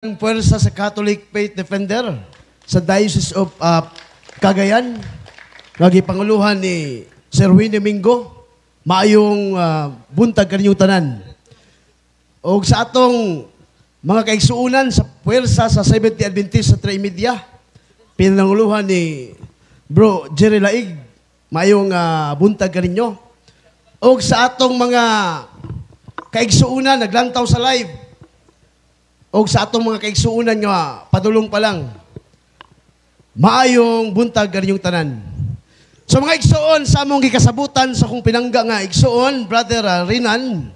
Ang puwersa sa Catholic Faith Defender sa Diocese of Cagayan, lagi panguluhan ni Sir Winnie Mingo, maayong buntag kaninyong tanan. O sa atong mga kaigsuunan sa puwersa sa 70 Adventist sa Trimedia, pinanguluhan ni Bro Jerry Laig, maayong buntag kaninyo. O sa atong mga kaigsuunan, naglantaw sa live, o sa atong mga kaigsuunan nga, padulong pa lang, maayong buntag kaninyong tanan. So mga igsuon, sa among gikasabutan sa kong pinangga nga igsuon, Brother Rinan,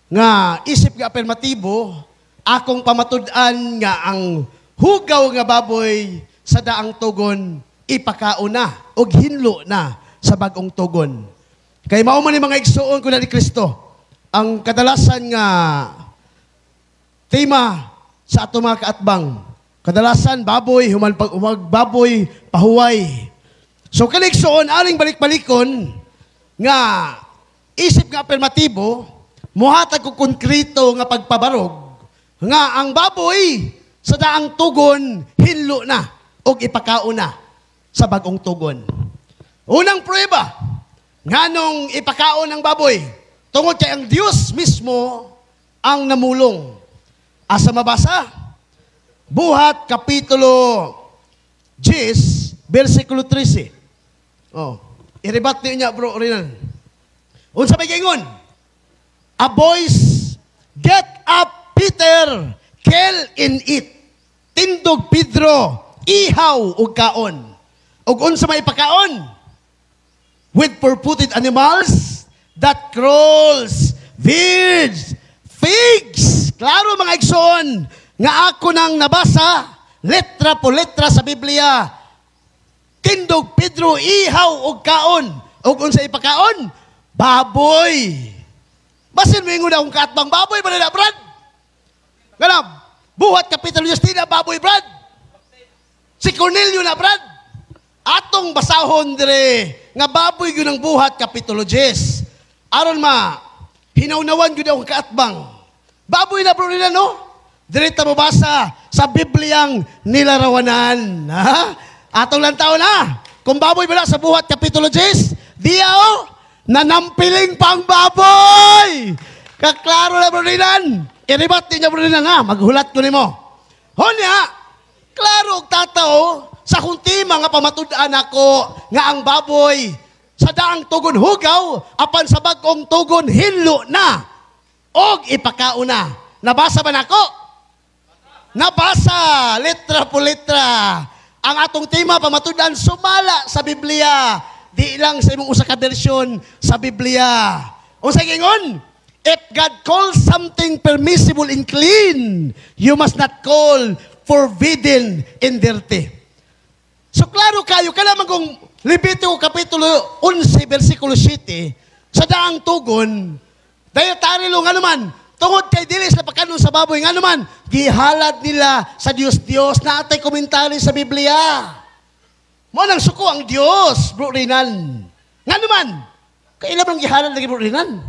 nga isip nga afirmatibo, akong pamatud-an nga ang hugaw nga baboy sa daang tugon, ipakauna o hinlo na sa bagong tugon. Kay mao man ni mga igsuon ko na ni Kristo, ang kadalasan nga tema sa ato mga kaatbang. Kadalasan, baboy, baboy, pahuway. So, kaligsoon, aling balik-balikon, nga isip nga afirmatibo, muhatag ko konkreto nga pagpabarog, nga ang baboy sa daang tugon, hinlo na, o ipakauna sa bagong tugon. Unang prueba, nga nung ipakaon ng baboy, tungod kay ang Diyos mismo ang namulong. Asa mabasa? Buhat, Kapitulo 10, versikulo 13. Oh, iribat niyo niya, Bro Rinan. Unsa may gingon? A voice, get up, Peter, kill and eat. Tindog Pedro, ihaw o kaon. O unsa may pakaon? With four-footed animals that crawls, birds, figs. Klaro mga igsoon, nga ako nang nabasa, letra po letra sa Biblia, tindog Pedro, ihaw o kaon. O kung sa ipakaon, baboy. Basin mo yung una kung kaatbang baboy, ba na Brad? Ganap, buhat Kapitulo 10, na baboy, Brad. Si Cornelio na, Brad. Atong basahon dire, nga baboy yun ang buhat Kapitulo 10. Aron hinaunawan yun ang kaatbang. Baboy na, bro, nila, no? Direta mo basa sa Bibliang nilarawanan. Ha? Atong lang tao na. Kung baboy ba na sa buhat Kapitulo 10, diyaw, nanampiling pang baboy. Kaklaro na, bro, nilan. Iribat niya, bro, nilan, ha? Maghulat ko ni mo. Honya, klaro, tatao, sa kuntima nga pamatud-an ako nga ang baboy sa daang tugon hugaw, apan sa bagong tugon hinlo na. Og ipakauna. Nabasa ba nako? Nabasa. Letra po letra. Ang atong tema, pamatudan, sumala sa Biblia. Di lang sa imong usa ka bersyon sa Biblia. O sa gingon, if God calls something permissible and clean, you must not call forbidden and dirty. So klaro kayo, kailangan kung Levitico Kapitulo 11, versikulo 7, sa daang tugon, dahil tarilo nga naman, tungod kay dilis na pagkanon sa baboy, nga naman, gihalad nila sa Diyos-Diyos na atay komentary sa Biblia. Mo nang suko ang Diyos, Bro Rinan. Nga naman, kailan bang gihalad lagi, Bro Rinan?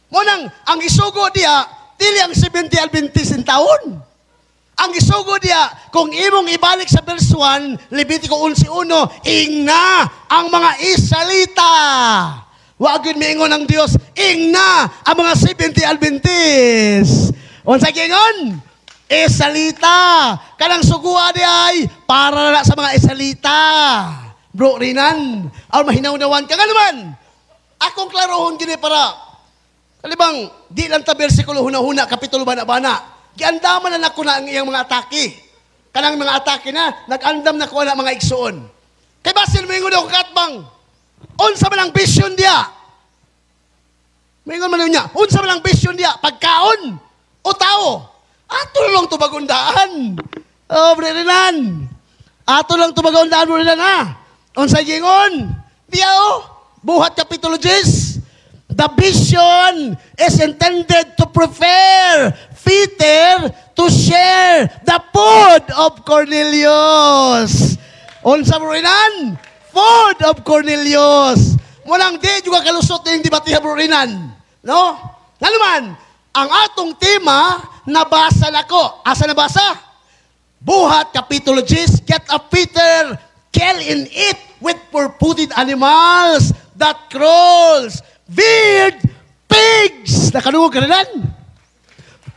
Mo nang, ang isugo diya, dili ang 70 Adventist in taon. Ang isugo diya, kung imong ibalik sa verse 1, Levitico 11:1, ingna ang mga Israelita. Wagin miingon ang Diyos, ingna ang mga 70 Adventist. Unsa gingon? Israelita. Kanang sugua di ay para na sa mga Israelita. Bro Rinan, ang mahinaunawan ka nga naman. Akong klarohon gini para, kalibang, di lang ta bersikulo huna-huna, kapitulo bana-bana. Giandaman na nako na ang iyang mga atake. Kanang mga atake na, nag-andam na ko na mga igsuon. Kay basin mo yung una kong katbang, unsa man ang vision dia? Mayroon man niya, unsa man ang vision dia? Pagkaon o tao? Ato lang tubagundaan. Oh, Brerinan. Ato lang tubagundaan, Brerinan, ha? Unsa gingon? Diya, buhat Kapitulo 10. The vision is intended to prepare Peter to share the food of Cornelius. Unsa Brerinan? Food of Cornelius. Munang di juga kalusot yung debatiha, Bro Rinan. No? Nga naman, ang atong tema, nabasa na ko. Asa nabasa? Buhat, Kapitulo 10, get a Peter, kill and eat with four-footed animals that crawls, weird pigs. Nakalugog ka rin?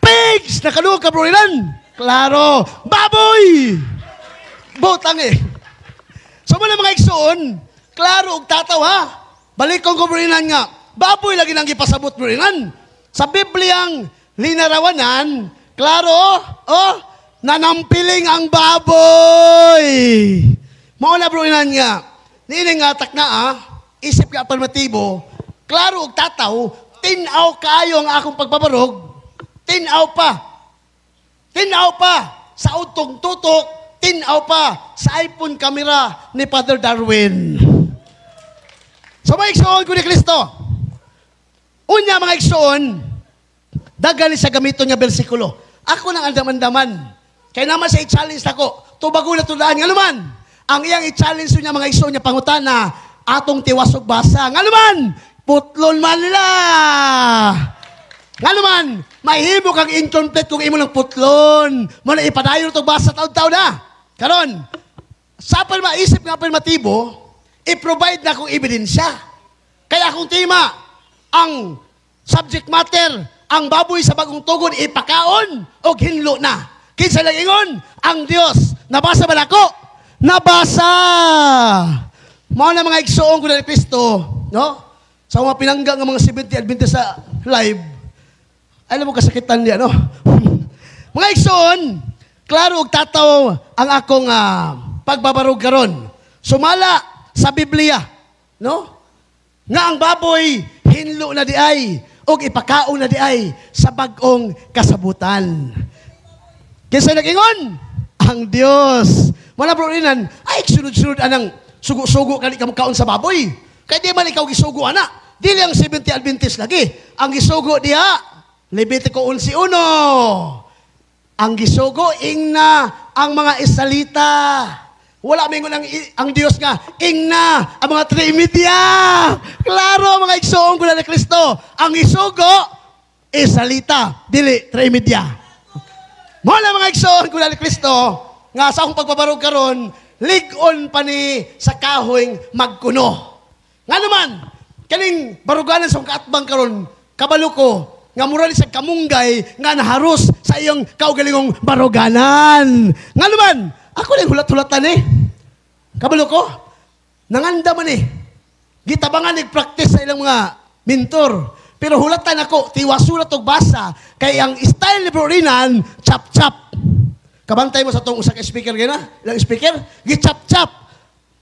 Pigs! Nakalugog ka bro rin? Klaro. Baboy! Butang eh. So muna mga igsoon, klaro og tataw ha. Balik kong kubrinan nga. Baboy lagi nang ipasabot brinan. Sa Bibliang linarawanan, klaro, nanampiling ang baboy. Mauna brinan nga. Nining nga takna isip ka alternatibo, klaro og tataw, tinaw kayo ang akong pagbabarog, tinaw pa. Tinaw pa sa utong tutok, tinaw pa sa iPhone camera ni Father Darwin. So mga igsoon ko ni Kristo. Unya mga igsoon, dagali sa gamiton nga bersikulo. Ako nang andam-andaman. Kaya naman sa i-challenge ako, tubago na tulaan. Nga naman, ang iyang i-challenge niya mga igsoon niya pangutana, atong tiwasog basa. Nga naman, putlon man nila. Nga naman, mahimo kang incomplete kung imo ng putlon. Muna ipadayon itong basa taon-taon na. Karon, sa maisip nga afirmatibo, i-provide na akong ebidensya. Kaya akong tema, ang subject matter, ang baboy sa bagong tugon, ipakaon o hinlo na. Kinsa lang ingon, ang Diyos. Nabasa ba na ako? Nabasa! Mao na mga igsoon ko na ni Kristo, no? Sa mga pinangga ng mga 70 Adventist sa live, alam mo kasakitan niya, no? Mga igsoon, klaro og tataw ang akong pagbabarog karon. Sumala sa Biblia, no? Nga ang baboy hinlo na di ay og ipakaon na di ay sa bag-ong kasabutan. Kinsa nag-ingon? Ang Dios. Wala bro rinan, ay sunod-sunod anang sugo-sugo kani ka kaon sa baboy. Kay di man ikaw gisugo ana. Dili ang 70 Adventist lagi. Ang gisugo diha Levitico 11:1. Ang gisugo ingna ang mga Israelita. Wala mingon ang Dios nga ingna ang mga Trinidya. Klaro mga igsoon ko na ni Kristo. Ang gisugo Israelita, dili Trinidya. Mo na mga igsoon ko na ni Kristo nga sa akong pagbabarog karon, lig-on pa ni sa kahoyng magkuno. Nga naman, kaning baruganan sa kaatbang karon, kabalo ko nga mura ni sa kamunggay nga naharos sa iyong kaugalingong baruganan. Nga naman, ako lang hulat-hulatan eh. Kabalo ko, nanganda man eh. Gitabangan nag-practice sa ilang mga mentor. Pero hulatan ako, tiwasulat og basa, kay ang style ni Brorinan, chap-chap. Kabantay mo sa itong usak speaker gina, ilang speaker, gi-chap-chap.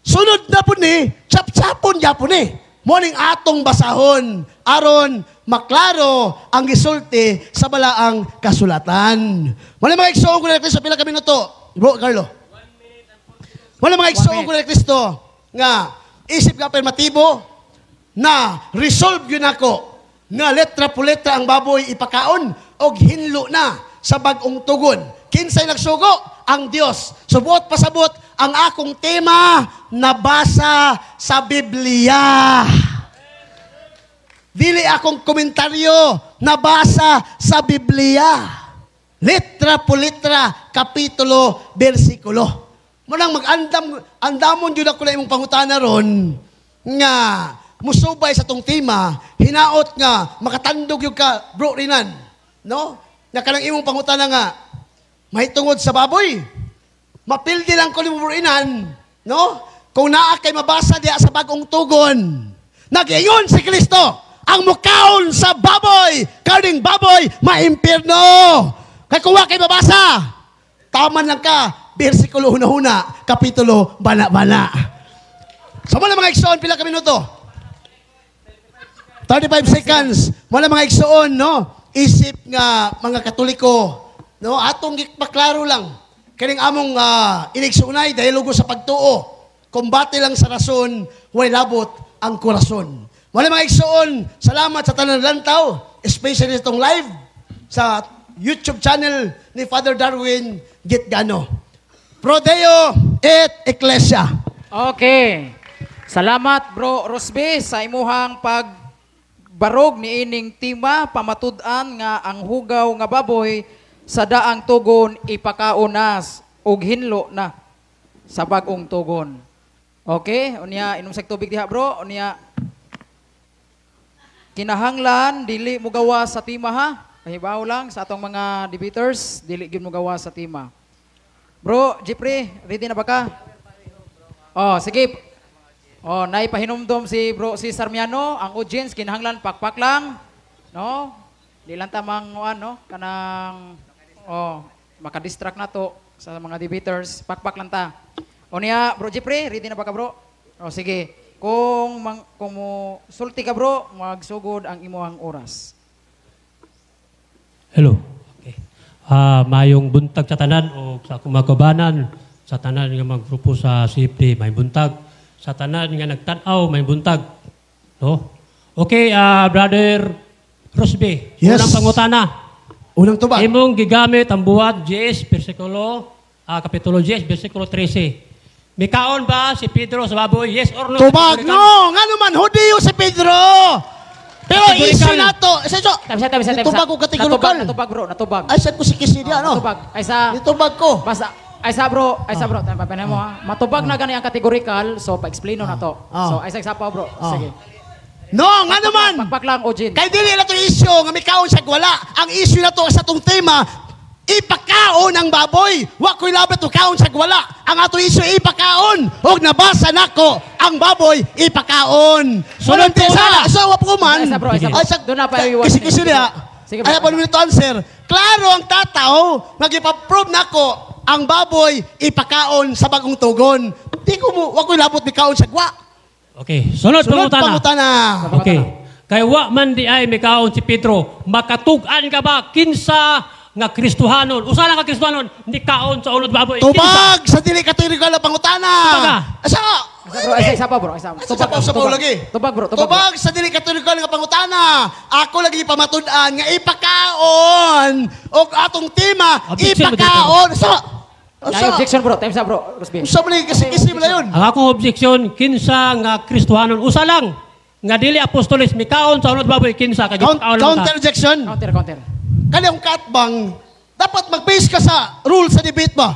Sunod na po ni, chap-chapon yapon eh. Morning atong basahon, aron maklaro ang gisulti sa balaang kasulatan. Wala mga igsoon ko na Kristo, pila kami na to. Bro, Carlo. 1 minute and 40. Wala mga igsoon ko na Kristo, nga isip ka afirmatibo, na resolve yun ako, nga letra po letra ang baboy ipakaon, o hinlo na sa bagong tugon. Kinsay nagsugo? Ang Diyos. Subot pasabot ang akong tema nabasa sa Biblia. Dili akong komentaryo nabasa sa Biblia. Letra po letra, kapitulo, bersikulo. Munang andamon yun ako na imong pangutana ron, nga musubay sa tong tema, hinaot nga, makatandog yung ka, bro rinan. No? Nga kanang imong pangutana nga, mahitungod sa baboy. Mapildi lang ko ni Murinan, no? Kung naa kay mabasa diya sa bagong tugon. Nag-ingon si Kristo, ang mukaon sa baboy, kaning baboy, maimpirno. Kaya kung kay mabasa, taman lang ka, bersikulo huna-huna, kapitulo bana-bana. So muna mga igsoon, pila ka minuto? 35 seconds. Muna mga igsoon, no? Isip nga mga Katoliko, no? Atong maklaro lang. Kaning among inigsunay, dialogo sa pagtuo. Kumbate lang sa rason, way labot ang korason. Wala mga igsoon, salamat sa tanan lantaw, especially itong live sa YouTube channel ni Father Darwin Gitgano. Pro Deo et Ecclesia. Okay. Salamat bro Rosby sa imuhang pagbarog ni ining tema pamatud-an nga ang hugaw nga baboy sa daang tugon ipakaunas. og hinlo na sa bag-ong tugon. Okay? Unya, inom sa tubig diha bro. Unya, kinahanglan, dili mo gawa sa tima ha. Pahibaw lang sa atong mga debaters, dili gyud mo gawa sa tima. Bro, Jeffrey, ready na ba ka? Oh, sige. Oh, naipahinumdom si Bro si Sarmiano, ang audience kinahanglan pakpak lang, no? Di lang tamang ano, kanang makadistract na to sa mga debaters, pakpak lang ta. O niya, Bro Jeffrey, ready na ba ka bro? O sige, kung mo sulti ka bro, magsugod ang imuhang oras. Hello. Okay. Mayong buntag sa tanan o sa kumakabanan, sa tanan nga maggrupo sa CFD, may buntag. Sa tanan nga nagtanaw, may buntag. No? Okay, Brother Rosby, Yes. unang pangutana. Unang tubag. Imong gigamit ang buhat 10, kapitulo 10, versikulo 13. Mikaon ba si Pedro sa baboy? Yes or no? Tubag, no! Nga naman, Hudiyo si Pedro! Pero Kategorikal. issue na to. Tapos. Tubag ko kategorikal. Natubag bro, natubag. Ay, saan ko si Kisi niya, no? Natubag. Ay sa Itubag ko. basta ay sa bro, tayo pa mo ha. Matubag na gani ang categorical, so pa-explain na to. So ay sa pa bro. Sige. No, nga naman! Pakpak lang Ojin. Kay dili na to issue nga mikaon siya wala. Ang issue na to sa tong tema, ipakaon ang baboy. Wa ko'y labot to kaon siya wala. Ang ato issue ipakaon. Og nabasa nako ang baboy ipakaon. Sunod Sunod po sa na. sa wa po man. Ay, sa bro, ay sa bro. Doon na pa iwan. Kisi niya. Sige, bro. Ay pa minute answer. Klaro ang tataw nga gipa-prove nako ang baboy ipakaon sa bagong tugon. Di ko mo wa ko'y labot ni kaon siya wa. Okay, sunod Sunod pangutana. pangutana. Okay. Kay wa man di ay mikaon si Pedro, makatug-an ka ba kinsa nga Kristohanon? Usa lang ka Kristohanon, di kaon sa ulod baboy. Tubag sa dili kategorikal na pangutana. Tubaga. Asa? Bro, ay sa pa bro, ay sa. Sabaw lagi. Tubag bro, tubag. Tubag sa dili kategorikal nga pangutana. Ako lagi pamatud-an nga ipakaon og atong tema Objection, ipakaon. Sa Ay objection bro, time sa bro, Rosby. Usa man kasi mo yun. Ang akong objection, kinsa nga Kristohanon, usa lang. Nga dili apostolis, mikaon sa ulod baboy, kinsa kay kaon lang Counter ka. objection. Counter. Kanyang katbang dapat mag-base ka sa rule sa debate ba?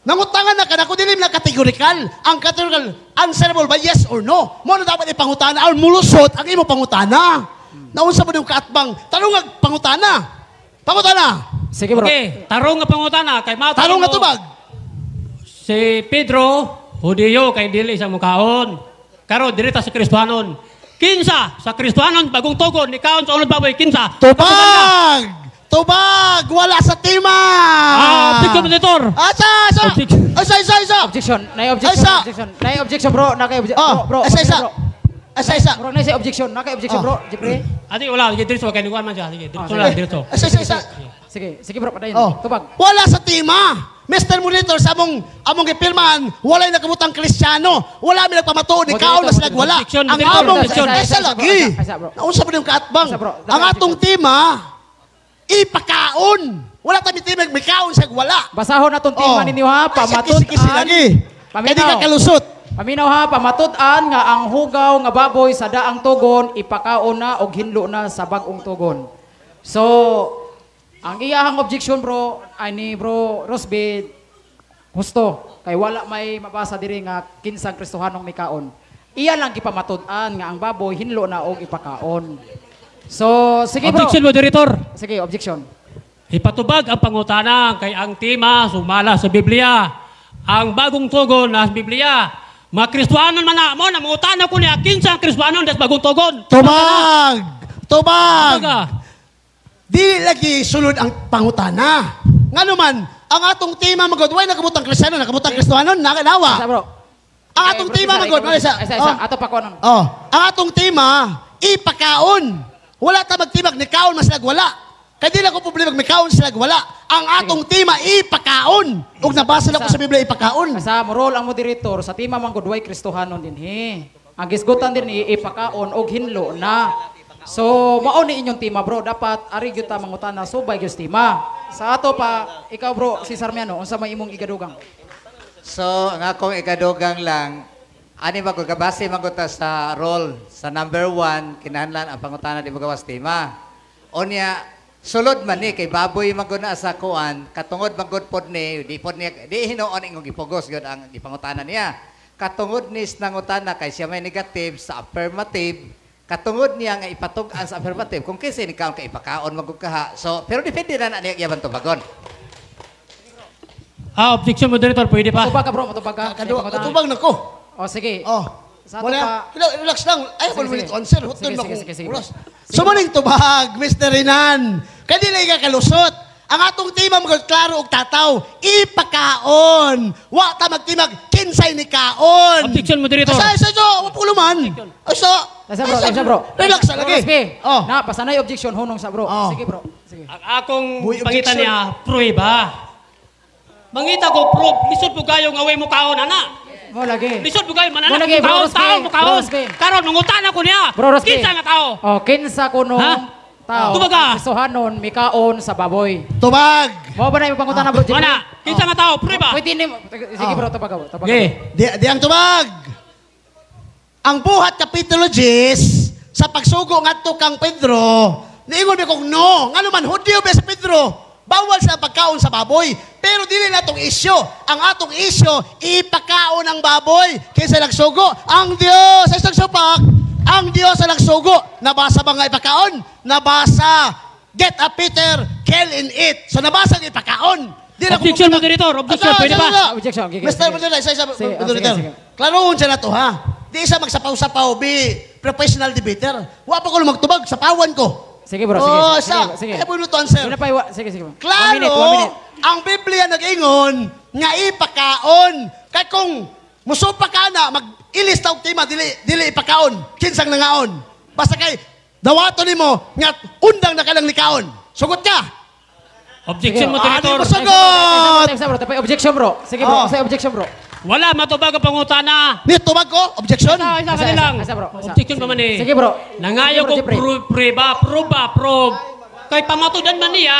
Nangutangan na ka na kung dili na kategorikal. Ang categorical answerable by yes or no. Mo na dapat ipangutana or mulusot ang imo pangutana. Naunsa mo yung katbang tanong ang pangutana. Pangutana. Sige bro. Okay, tarong nga pangutana kay mao Tarong nga tubag. Si Pedro, Hudiyo kay dili sa mukaon. Karo direta sa Kristohanon. Kinsa sa Kristohanon bagong tugon ni kaon sa ulod baboy, kinsa? Tubag! Tubag! Wala sa tima! Objection, Senator. Asa! Objection. Isa! Objection. Nay Isa. objection. Nay objection bro, nakay objection. Bro. Isa! Isa! Bro, nay say objection. Nakay objection bro, Jeffrey. Ati wala, sige diretso kay nuwan man siya. Sige, diretso lang, diretso. Isa! Sige bro, padayon. Oh. Tubag. Wala sa tima! Mr. Monitor, sa among gipilman, wala'y nakabutang Kristiyano. Wala mi nagpamatuod, ikaw na sila wala. Objection, Ang objection, among, objection. isa lagi. Isa, bro. Naunsa pa yung kaatbang. Isa, bro. Ang atong tima, ipakaon. Wala tayo timig, may kaon siya wala. Basahon na tong tima ninyo ha, pamatud Kisi lagi. Kaya di ka Paminaw. kalusot. Paminaw ha, pamatud-an nga ang hugaw nga baboy sa daang tugon ipakaon na og hinlo na sa bag-ong tugon. So, ang iyahang objection bro ay ni bro Rosby husto kay wala may mabasa diri nga kinsang Kristohanong mikaon. Iya lang gipamatud-an nga ang baboy hinlo na og ipakaon. So, sige bro. Objection, Moderator. Sige, objection. Ipatubag ang pangutana kay ang tema sumala sa Biblia. Ang bagong tugon na sa Biblia. Mga Kristohanon man na mo, namutana ko niya, kinsa ang Kristohanon das bagong tugon. Tubag! Tubag! Tubaga. Di lagi sulod ang pangutana. Nga naman, ang atong tema magod, way nakabutang Kristiyano, nakabutang Kristohanon, Isa nakanawa. bro. Ang atong tema magod, Isa. Ato pa ko nang. ang atong tema, ipakaon. Wala ta magtimag ni kaon mas wala. Kaya di lang ko problema may kaon sila wala. Ang atong tema, ipakaon. Ug nabasa na ko sa Biblia, ipakaon. Asa morol ang moderator sa tima man gud way Kristohanon din he. Ang gisgutan din ni ipakaon og hinlo na. So mao ni inyong tema bro, dapat ari gyud ta mangutana subay gyud tema. Sa ato pa ikaw bro si Sarmiano unsa may imong igadugang? So, ang akong ikadugang lang, ani ba ko kabase maguta sa role sa number 1, kinahanglan ang pangutana di magawas tema. Onya, sulod man ni kay baboy maguna sa kuan, katungod magud pod ni di hinuon ingong gipugos gyud ang gipangutana niya. Katungod ni nangutana kay siya may negative sa affirmative, katungod niya nga ipatug-an sa affirmative kung kinsa ni kaon kay ipakaon magud kaha. So pero depende na niya yaban tubagon. Objection, moderator, pwede pa. Matubag ka bro, matubag ka. Katubag na ko. O sige. Oh. Sa ato Muna, pa. relax lang. Ay, Sige, wala sige. ulit answer. Hutun Sige, na sige, kung sige, sige. oras. Sige. Sumaling tubag, Mr. Renan. Kanila ka kalusot. Ang atong tema mga klaro og tataw, ipakaon. Wa ta magtimag kinsay ni kaon. Objection, moderator. Sa wa puluman. Asa? Sa bro. Relax na lagi. Rosby. Oh. Na, pasanay objection hunong sa bro. Oh. Sige bro. Sige. Ang akong Boy, pangitan objection. niya, prueba. Mangita ko, proof. Lisod po kayo nga way mo kaon, ana. Mo lagi. Lisod po kayo, Mo manana. lagi, bro, Kaon, Rosby. tao, mo Bro, kaon. Rosby. Karon, mangutan ako niya. Bro, Rosby. Kinsa nga tao? O, kinsa kunong Ha? tao. Tumaga. Isuhanon, mikaon sa baboy. Tubag. Mo ba na yung pangutan na bro? Jeffrey? Mana, kinsa nga tao, prueba. Pwede ni sige bro, tubag ka bro. Tubag ka, Okay. bro. Di ang tubag. Ang buhat kapitulo 10 sa pagsugo ngadto kang Pedro, niingon mi kog no, ngano man Hudyo ba sa Pedro? Bawal sa pagkaon sa baboy. Pero dili na tong isyo. Ang atong isyo, ipakaon ang baboy. Kinsa nagsugo? Ang Dios. Sa isang supak, ang Dios ang nagsugo. Nabasa ba nga ipakaon? Nabasa. Get a Peter, kill and eat. So nabasa ang ipakaon. Di na ko Objection, pupunta- moderator. Objection, Asa, pwede asa, ba? asa. Objection, okay, Mr. sige. Moderator, isa Sige, Moderator. sige, sige. Klaroon siya na to, ha? Di isa magsapaw-sapaw, be professional debater. Wa pa ko magtubag, sapawan ko. Sige bro, sige. Oh, sige, sa, sige. kaya po to answer. Yun na pa sige, sige. Klaro, 1 minute, 1 minute. ang Biblia nag-ingon, nga ipakaon. Kaya kung musupa ka na, mag-ilis tawag tima, dili ipakaon. Kinsang nangaon. Basta kay, dawato ni mo, nga undang na ka lang nikaon. Sugot ka. Objection, Sige. moderator. Ano ba sagot? Time sa bro, tapos objection bro. Sige Oh. bro, say objection bro. Wala, matubag ang pangutana. Ni tubag ko, objection. Isa ka lang. Asa, bro. Asa. Objection pa man eh. Sige bro. Nangayo Sige, ko bro, Jeffrey. prove. Kay pamatudan man niya,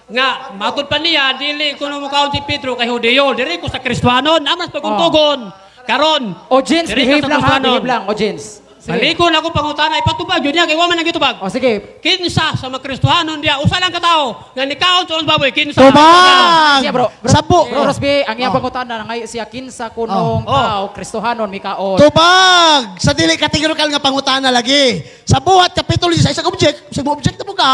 nga, matud pa niya, dili ko na mukaon si Pedro kay Hudyo, dili ko sa Kristohanon, amas pagkuntugon. Karon, Audience, dili behave ka sa lang ha, Kristohanon. behave lang, audience. Sige. Balikon ako pangutana, ipatubag yun niya, kay waman ang gitubag. O sige. Kinsa sa mga Kristohanon diya, usa lang katao, nga nikaon sa baboy, kinsa. Tubag! Sige bro. Sabu! Bro Rosby, ang iyang pangutan na ngayon siya kinsa kunong Oh. tao, Kristohanon, mikaon. Tubag! Sa dili kategorikal nga pangutana lagi. Sa buhat kapitulo 10, sa object, sa object na po ka.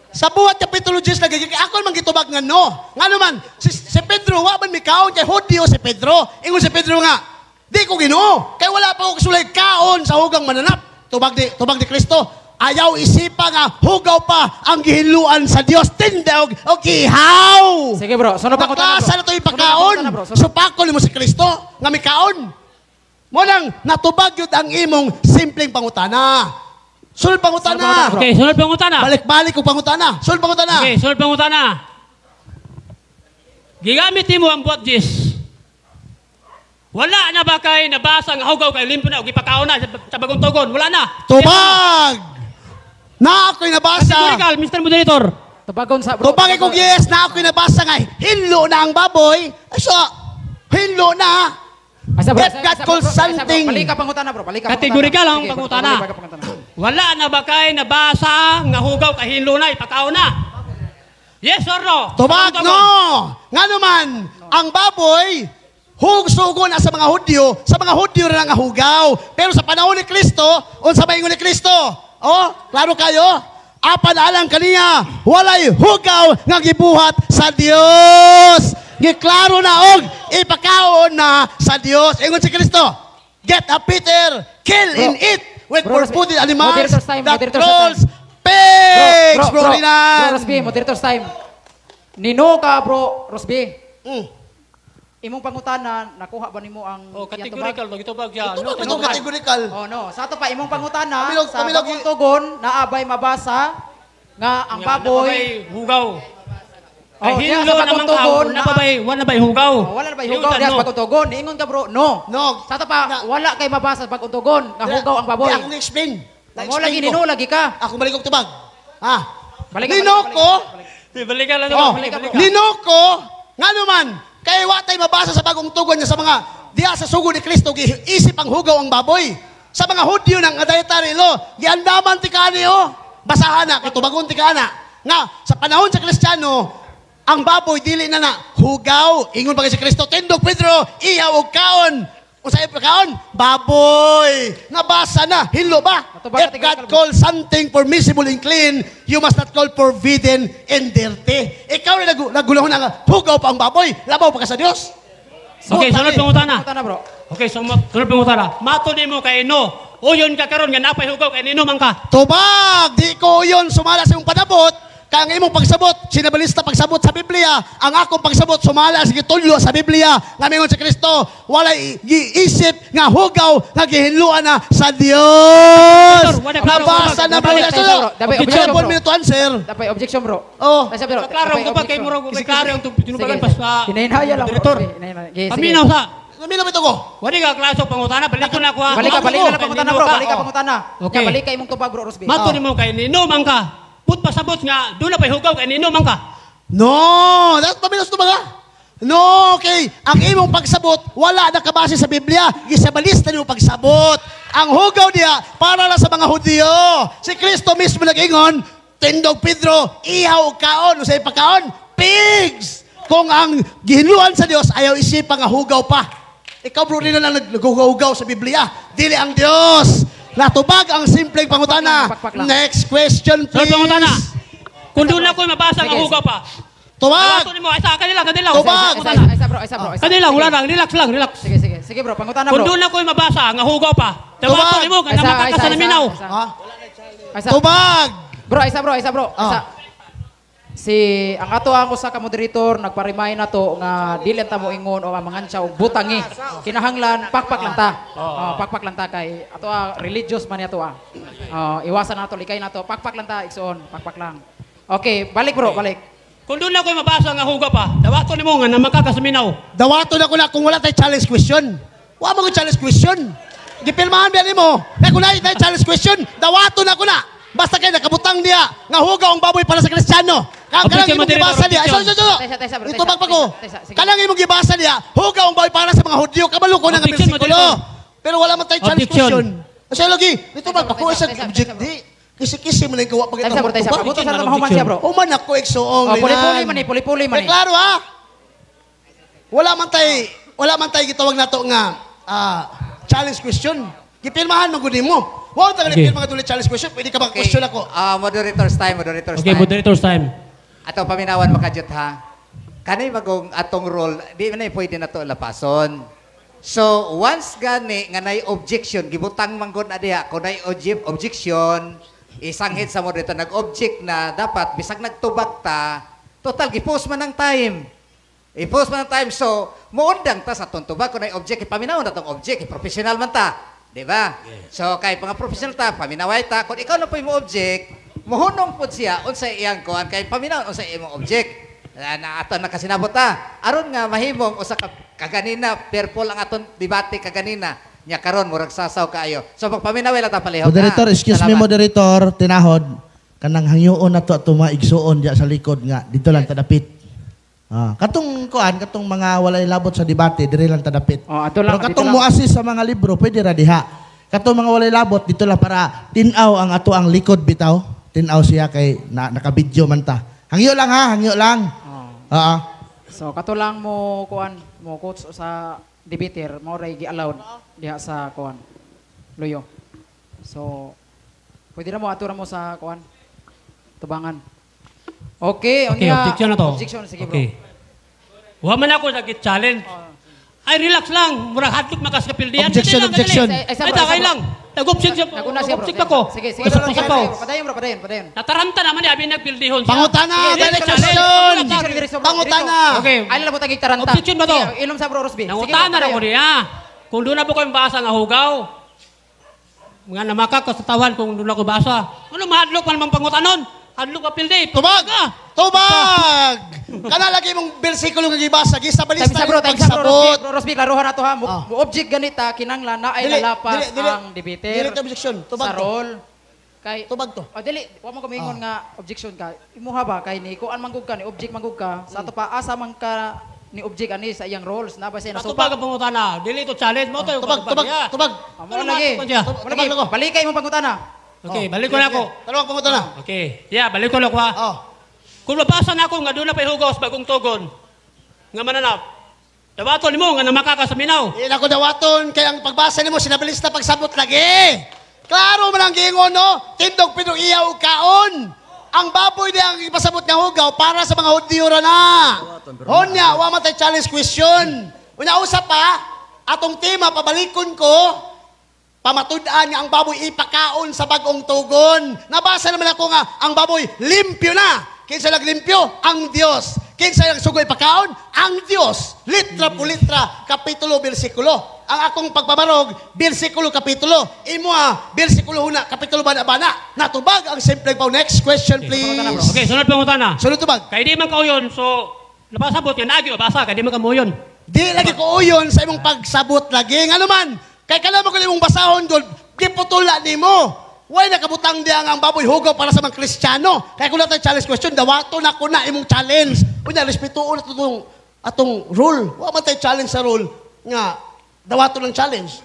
Sa buhat kapitulo 10, ako man gitubag nga no. Nga naman, si Pedro, wa man mikaon kay Hudyo si Pedro. Ingon si Pedro nga, di ko ginoo. Kay wala pa ako kasulay kaon sa hugang mananap. Tubag ni Kristo. Ayaw isipa nga, hugaw pa ang gihiluan sa Dios. Tindaw o gihaw. Sige bro, sunod pangutan Baklasa na ito ipakaon. Supakol mo si Kristo, nga may kaon. Mo nang natubag yun ang imong simpleng pangutana. Sunod pangutana. Sunod pangutana, bro. Okay, sunod pangutana. Balik-balik ko pangutana. Sunod pangutana. Okay, sunod pangutana. Gigamit mo ang buhat Diyos. Wala na ba kay nabasa ang hugaw kay limpo na o gipakaon na sa bagong tugon? Wala na. Tubag! Na ako'y nabasa. Categorical, Mr. Moderator. Tubagon sa bro. Tubag ko yes, na ako'y nabasa nga. Hinlo na ang baboy. Ay so, hinlo na. Asa bro, That God calls something. Balik ka pangutan bro, balik ka Categorical ang Sige, pangutana. balik ka pangutana. Wala na ba kay nabasa nga hugaw kay hinlo na, ipakaon na? Yes or no? Tubag, Sa bagong no! tugon. Nga naman, ang baboy, hugsugo na sa mga Hudyo rin ang hugaw. Pero sa panahon ni Kristo, unsa ba ingon ni Kristo? Oh, klaro kayo? Apan alang kaniya, walay hugaw nga gibuhat sa Dios. Giklaro na og ipakaon na sa Dios. Ingon si Kristo, get a Peter, kill and eat with Bro, purported animals moderator's time, that moderator's trolls, time. pigs, bro, Bro Rinan. Rosby, moderator's time. Nino ka bro, Rosby. Mm. Imong pangutana, nakuha ba nimo ang Oh, iyang categorical, magitubag siya. Tubag, No, ito kategorikal. Oh no, sa ato pa imong pangutana Kami sa lang- bagong tugon naabay mabasa nga ang baboy hugaw. Ay, Oh, hinlo diya sa naman bagong tugon ka, wala ba hugaw? wala na ba hugaw diya sa bagong tugon niingon ka bro no. No. Sa ato pa wala kay mabasa sa bagong tugon nga hugaw ang baboy. Di ako na-explain. Mo lagi nino lagi ka. Ako balik ko tubag. Ha? Balik ka, Ninoko, Balikan lang oh, balikan. ninoko, nga naman, kay wa tay mabasa sa bagong tugon niya sa mga diya sa sugo ni Kristo, isip ang hugaw ang baboy. Sa mga Hudyo ng dietary law, giandaman ti kani oh. Basahan na, kay tubagon ti ka na. Nga, sa panahon sa Kristiyano, ang baboy dili na hugaw, ingon pa kay si Kristo, tindog Pedro, ihaw og kaon. Unsay kaon? Baboy. Nabasa na, hilo ba? Natubag If ka, God tinggal- calls something permissible and clean, you must not call forbidden and dirty. Ikaw na nagulahon nga, hugaw pa ang baboy, labaw pa ka sa Dios. Okay, sunod pangutana. Pangutana, bro. Okay, sunod pangutana. Mato nimo kay no. Uyon ka karon nga napay hugaw kay nino man ka. Tubag, di ko yun sumala sa iyong panabot, kaya ang imong pagsabot, sinabalista pagsabot sa Biblia, ang akong pagsabot sumala sa gitulyo sa Biblia, nga mingon sa Kristo, walay giisip nga hugaw, nga gihinluan na sa Dios. Pastor, wala klaro, Nabasa na bro. Dapat, Ito, dapat, objection, bro. 1 minute to answer. Dapat objection, bro. Oh. Ay, sabi, bro. Klaro dapat ko pa kay objection. murag may klaro ang tinubagan pa sa Hinahinaya lang, bro. direktor. Hinahinaya. Sige, sige. Paminaw sa. Naminaw ito ko. Wali ka klaso pangutana, balik ko na ko. Balik ka na lang pangutana, bro. Balik ka Oh. pangutana. Okay. Balik ka imong tubag, bro, Rosby. Mato nimo kay nino man ka. Put pasabot nga doon na pay hugaw kay nino man ka. No, that's paminos to mga. No, okay. Ang imong pagsabot, wala na kabase sa Biblia. Gisabalista niyo pagsabot. Ang hugaw niya, para lang sa mga Hudyo. Si Kristo mismo nag-ingon, tindog Pedro, ihaw og kaon. Usay pagkaon, pigs. Kung ang gihinluan sa Dios, ayaw isipa nga hugaw pa. Ikaw bro, rin na lang naghugaw sa Biblia. Dili ang Dios. Natubag ang simpleng pangutana. Pakpak lang. Next question, Sunod please. pangutana. Kung doon na ko mabasa nga Sige. hugaw pa. Tubag. Mato nimo ay sa kanila. Tubag. Isa, bro. Kanila wala lang, relax lang, relax. Sige, sige. Sige, bro. Pangutana, Kung bro. doon na ko mabasa nga hugaw pa. Tubag. Tawato nimo nga namakaka sa naminaw. Ha? Isa. Tubag. Bro, isa, bro. Ah. Isa. Ang ato ako sa ka-moderator, nagparimay na to nga dili ta mo ingon o mangansya og butangi. Kinahanglan pakpak lang ta. Pakpak lang ta kay ato religious man yato iwasan nato likay nato. Pakpak lang ta igsoon, pakpak lang. Okay, balik bro, balik. Kung doon na ko mabasa nga hugaw pa. Tawato nimo nga namakaka sa minaw. Dawato na ko na kung wala tayo challenge question. Wala mo ko challenge question. Gipilmahan biyan mo. Kaya kung wala tayo challenge question, dawato na ko na. Basta kayo nakabutang niya nga hugaw ang baboy para sa Kristiyano. Kanang imong gibasa niya. Tesa, bro, Ito bag ko. tesa, sige. Kanang imong gibasa niya, hugaw ang baboy para sa mga Hudyo. Kabalo ko na nga Objection, bersikulo. Pero wala man tayo challenge Objection. question. Kasi lagi, ito bag ako Tesa, isang tesa, object tesa, di. Kisi-kisi mo na yung gawa pag Tesa, bro, tesa. Pabuto sa mahuman siya, bro. Uman ako eksoong. Puli-puli man puli-puli man Eh, klaro ha? Wala man tay gitawag nato nga challenge question. Gipirmahan mo gudi mo. Wa ta Okay. gipirma nga tuloy challenge question, pwede ka bang question ako? Moderator's time. Okay, moderator's time. Ato paminawan makajut ha. Kanay magong atong role, di man pwede na to lapason. So, once gani nga nay objection, gibutang manggod na diha, kung nay objection, isanghit sa moderator, nag-object na dapat, bisag nagtubag ta, total, gipost man ang time. I-post man ang time, so, muundang ta sa tontubag, kung nay object, ipaminaw na tong object, professional man ta. Di ba? So, kay mga professional ta, paminaway ta, kung ikaw na po yung object, muhunong po siya, unsay iyang kuhan, kay paminaw, unsay iyang object. Na aton nakasinabot ta. Aron nga mahimong usa ka kaganina, perpol ang aton debate kaganina. Nya karon murag sasaw kaayo. So pagpaminaway lang ta palihog. Moderator, ha? excuse me Salamat. moderator, tinahod. Kanang hangyoon na to at tumaigsoon diya sa likod nga. Dito lang tadapit. Katong katong mga walay labot sa debate, dire lang tadapit. Ato lang, Pero dito katong lang. mo assist sa mga libro, pwede ra diha. Katong mga walay labot, dito lang para tinaw ang ato ang likod bitaw. Tinaw siya kay nakabidyo man ta. Hangyo lang ha, hangyo lang. So kato lang mo coach sa debater mo ray gi-allowed diha sa kuan. Luyo. So pwede na mo atura mo sa kuan. Tubangan. Okay, Okay, objection na to. Objection, sige Okay. Wa man ako nag-challenge. Ay, relax lang. Murag hadlok makaskapildian. Objection, objection. Ay, Ay, takay lang. Nag-object Naguna siya bro. Nag-object ako. Sige. Usap-usap ako. Padayon bro, padayon. Nataranta naman niya, abin nagpildihon siya. Pangutana, Sige, direct challenge. question. Pangutana. Okay. Ay lang mo tagig taranta. Objection ba to? Sige, Ilom sa bro Rosby. Nangutana na ko niya. Kung doon na po kayong basa nga hugaw, mga namakak sa tawan kung doon ako basa. Ano, mahadlok man mang pangutanon? Hadlok ka pildi. Tubag! Tubag! Kana lagi mong bersikulo nga gibasa, gisabalista Time sa bro, pagsabot. Bro Rosby, laruhan na to ha. Ah. Mo object ganita, kinanglan na ay Dili, lalapas dili. ang debater. Dili to objection. Tubag Sa to. role. Kay Tubag to. dili, wa mo kamingon nga objection ka. Imuha ba kay ni kuan manggug ka ni object manggug ka. Sa ato pa asa man ka ni object ani sa iyang roles na ba siya Natubag nasupa. ang pangutana. Dili to challenge mo to. Tubag. Amo Ano lagi. man siya? Amo lagi. Balikay mo pangutana. Okay, balik ko na ako. Tanong ang pangutan na. Okay. Yeah, balik ko na ako ha. Oh. Kung mabasa na ako nga doon na pa'y hugos bagong tugon. Nga mananap. Dawaton mo nga namakaka sa minaw. Hindi na ko dawaton, kaya ang pagbasa nimo sinabilis na pagsabot lagi. Klaro man ang giingon, no? Tindog pinong iyaw kaon. Ang baboy niya ang ipasabot nga hugaw para sa mga Hudyo ra na. Honya, wa man tay challenge question. Unya usap pa, atong tema pabalikon ko, pamatud-an nga ang baboy ipakaon sa bagong tugon. Nabasa naman ako nga ang baboy limpyo na. Kinsa naglimpyo? Ang Dios. Kinsa nagsugoy pakaon? Ang Dios. Litra po litra, kapitulo, bersikulo. Ang akong pagpamarog, bersikulo, kapitulo. Imo bersikulo huna, kapitulo bana-bana. Natubag ang simple pao. Next question, please. Okay, sunod pangutan na. Sunod tubag. Kaya di man kauyon, so napasabot yan, agi mabasa, kaya di man kamuyon. Di lagi ko uyon sa imong pagsabot lagi. Nga naman, kay kala mo ko imong basahon doon, giputula ni mo. Why nakabutang diya ang baboy hugaw para sa mga Kristiyano? Kaya kung natin challenge question, dawato na ko na imong challenge. Unya, respetuon na atong rule. Wa man tayo challenge sa rule nga dawato ng challenge.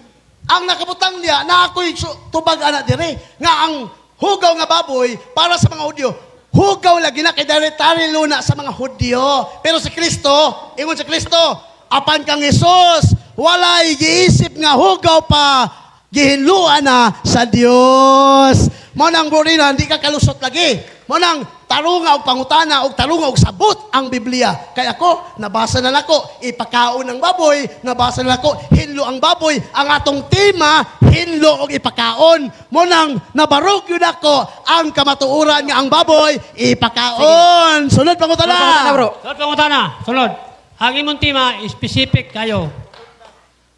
Ang nakabutang diya, na ako'y tubag anak dire, nga ang hugaw nga baboy para sa mga Hudyo, hugaw lagi na kay daritari luna sa mga Hudyo. Pero si Kristo, ingon sa Kristo, apan kang Hesus, walay giisip nga hugaw pa, gihinluan na sa Dios. Mo nang burina, hindi ka kalusot lagi. Mo nang tarunga og pangutana og tarunga og sabot ang Biblia. Kaya ako, nabasa na nako, ipakaon ang baboy, nabasa na nako, hinlo ang baboy. Ang atong tema, hinlo og ipakaon. Mo nang nabarog yun ako ang kamatuuran nga ang baboy, ipakaon. Sunod pangutana. Sunod pangutana, bro. Sunod pangutan na. Sunod. Ang imong tema, specific kayo.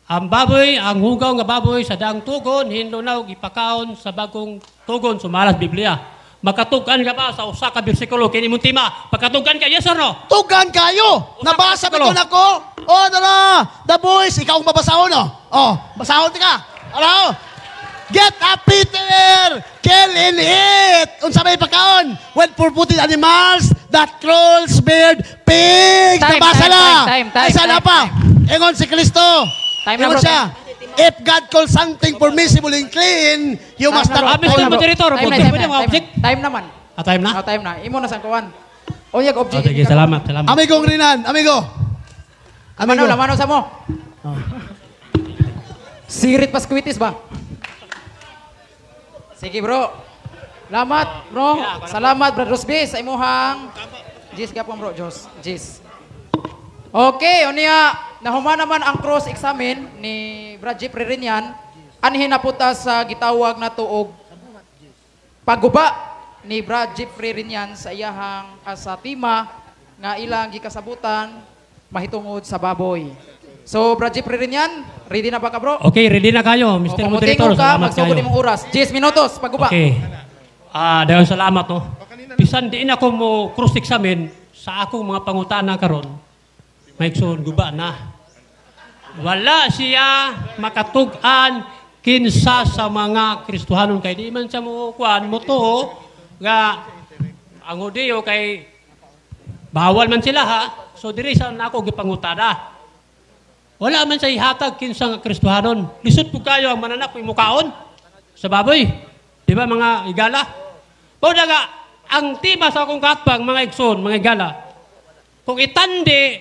Ang baboy, ang hugaw nga baboy sa daang tugon, hinlunaw, ipakaon sa bagong tugon, sumalas Biblia. Makatugan ka ba sa usa ka bersikulo kini mong tema? Pagkatugan ka, yes or no? Tugan kayo. Usa Nabasa ka ba ko nako? Oh, dala. The boys, ikaw ang mabasahon, oh. Oh, basahon ka. Ano? Get up, Peter! Kill and eat! Unsa may pagkaon? When purputed animals that crawls, bird, pigs! Time, Nabasa time, na! time, Ay, sana time, pa? Ingon si Kristo. Time na, Ingon bro. siya. If God calls something permissible and clean, you must Time na, not bro. Mr. Time na, bro. Moderator, Time na, pwede time mo na, object? time naman. Time na? Time na. Imo na sangkuan. Oyag object. Okay, salamat, salamat. Amigong Rinan, amigo. Lamano, lamano sa mo. Sirit Pascuitis ba? Sige bro. Salamat bro. Salamat Brad Rosby sa imuhang Jis gapon bro, Jis. Okay, unya nahuman naman ang cross examine ni Brad Jeep Rerinian. Anhin na puta sa gitawag na tuog pagguba ni Brad Jeep Rerinian sa iyahang sa tima nga ilang gikasabutan mahitungod sa baboy. So, Brad Jeep Rerinian, ready na ba ka bro? Okay, ready na kayo, Mr. Moderator. ka, Salamat magsugod kayo. imong oras. 10 minutos, pagguba. Okay. Dayon salamat no. Bisan diin ako mo cross-examine sa akong mga pangutana karon. Maigsoon guba na. Wala siya makatug-an kinsa sa mga Kristohanon kay di man siya mo kuan mo to nga ang Hudyo kay bawal man sila ha. So diri sa nako gipangutana. Wala man sa ihatag kinsa nga Kristohanon. Lisod po kayo ang mananak ko mukaon sa baboy. Di ba mga igala? O daga, ang tema sa akong katpang, mga igsoon, mga igala, kung itandi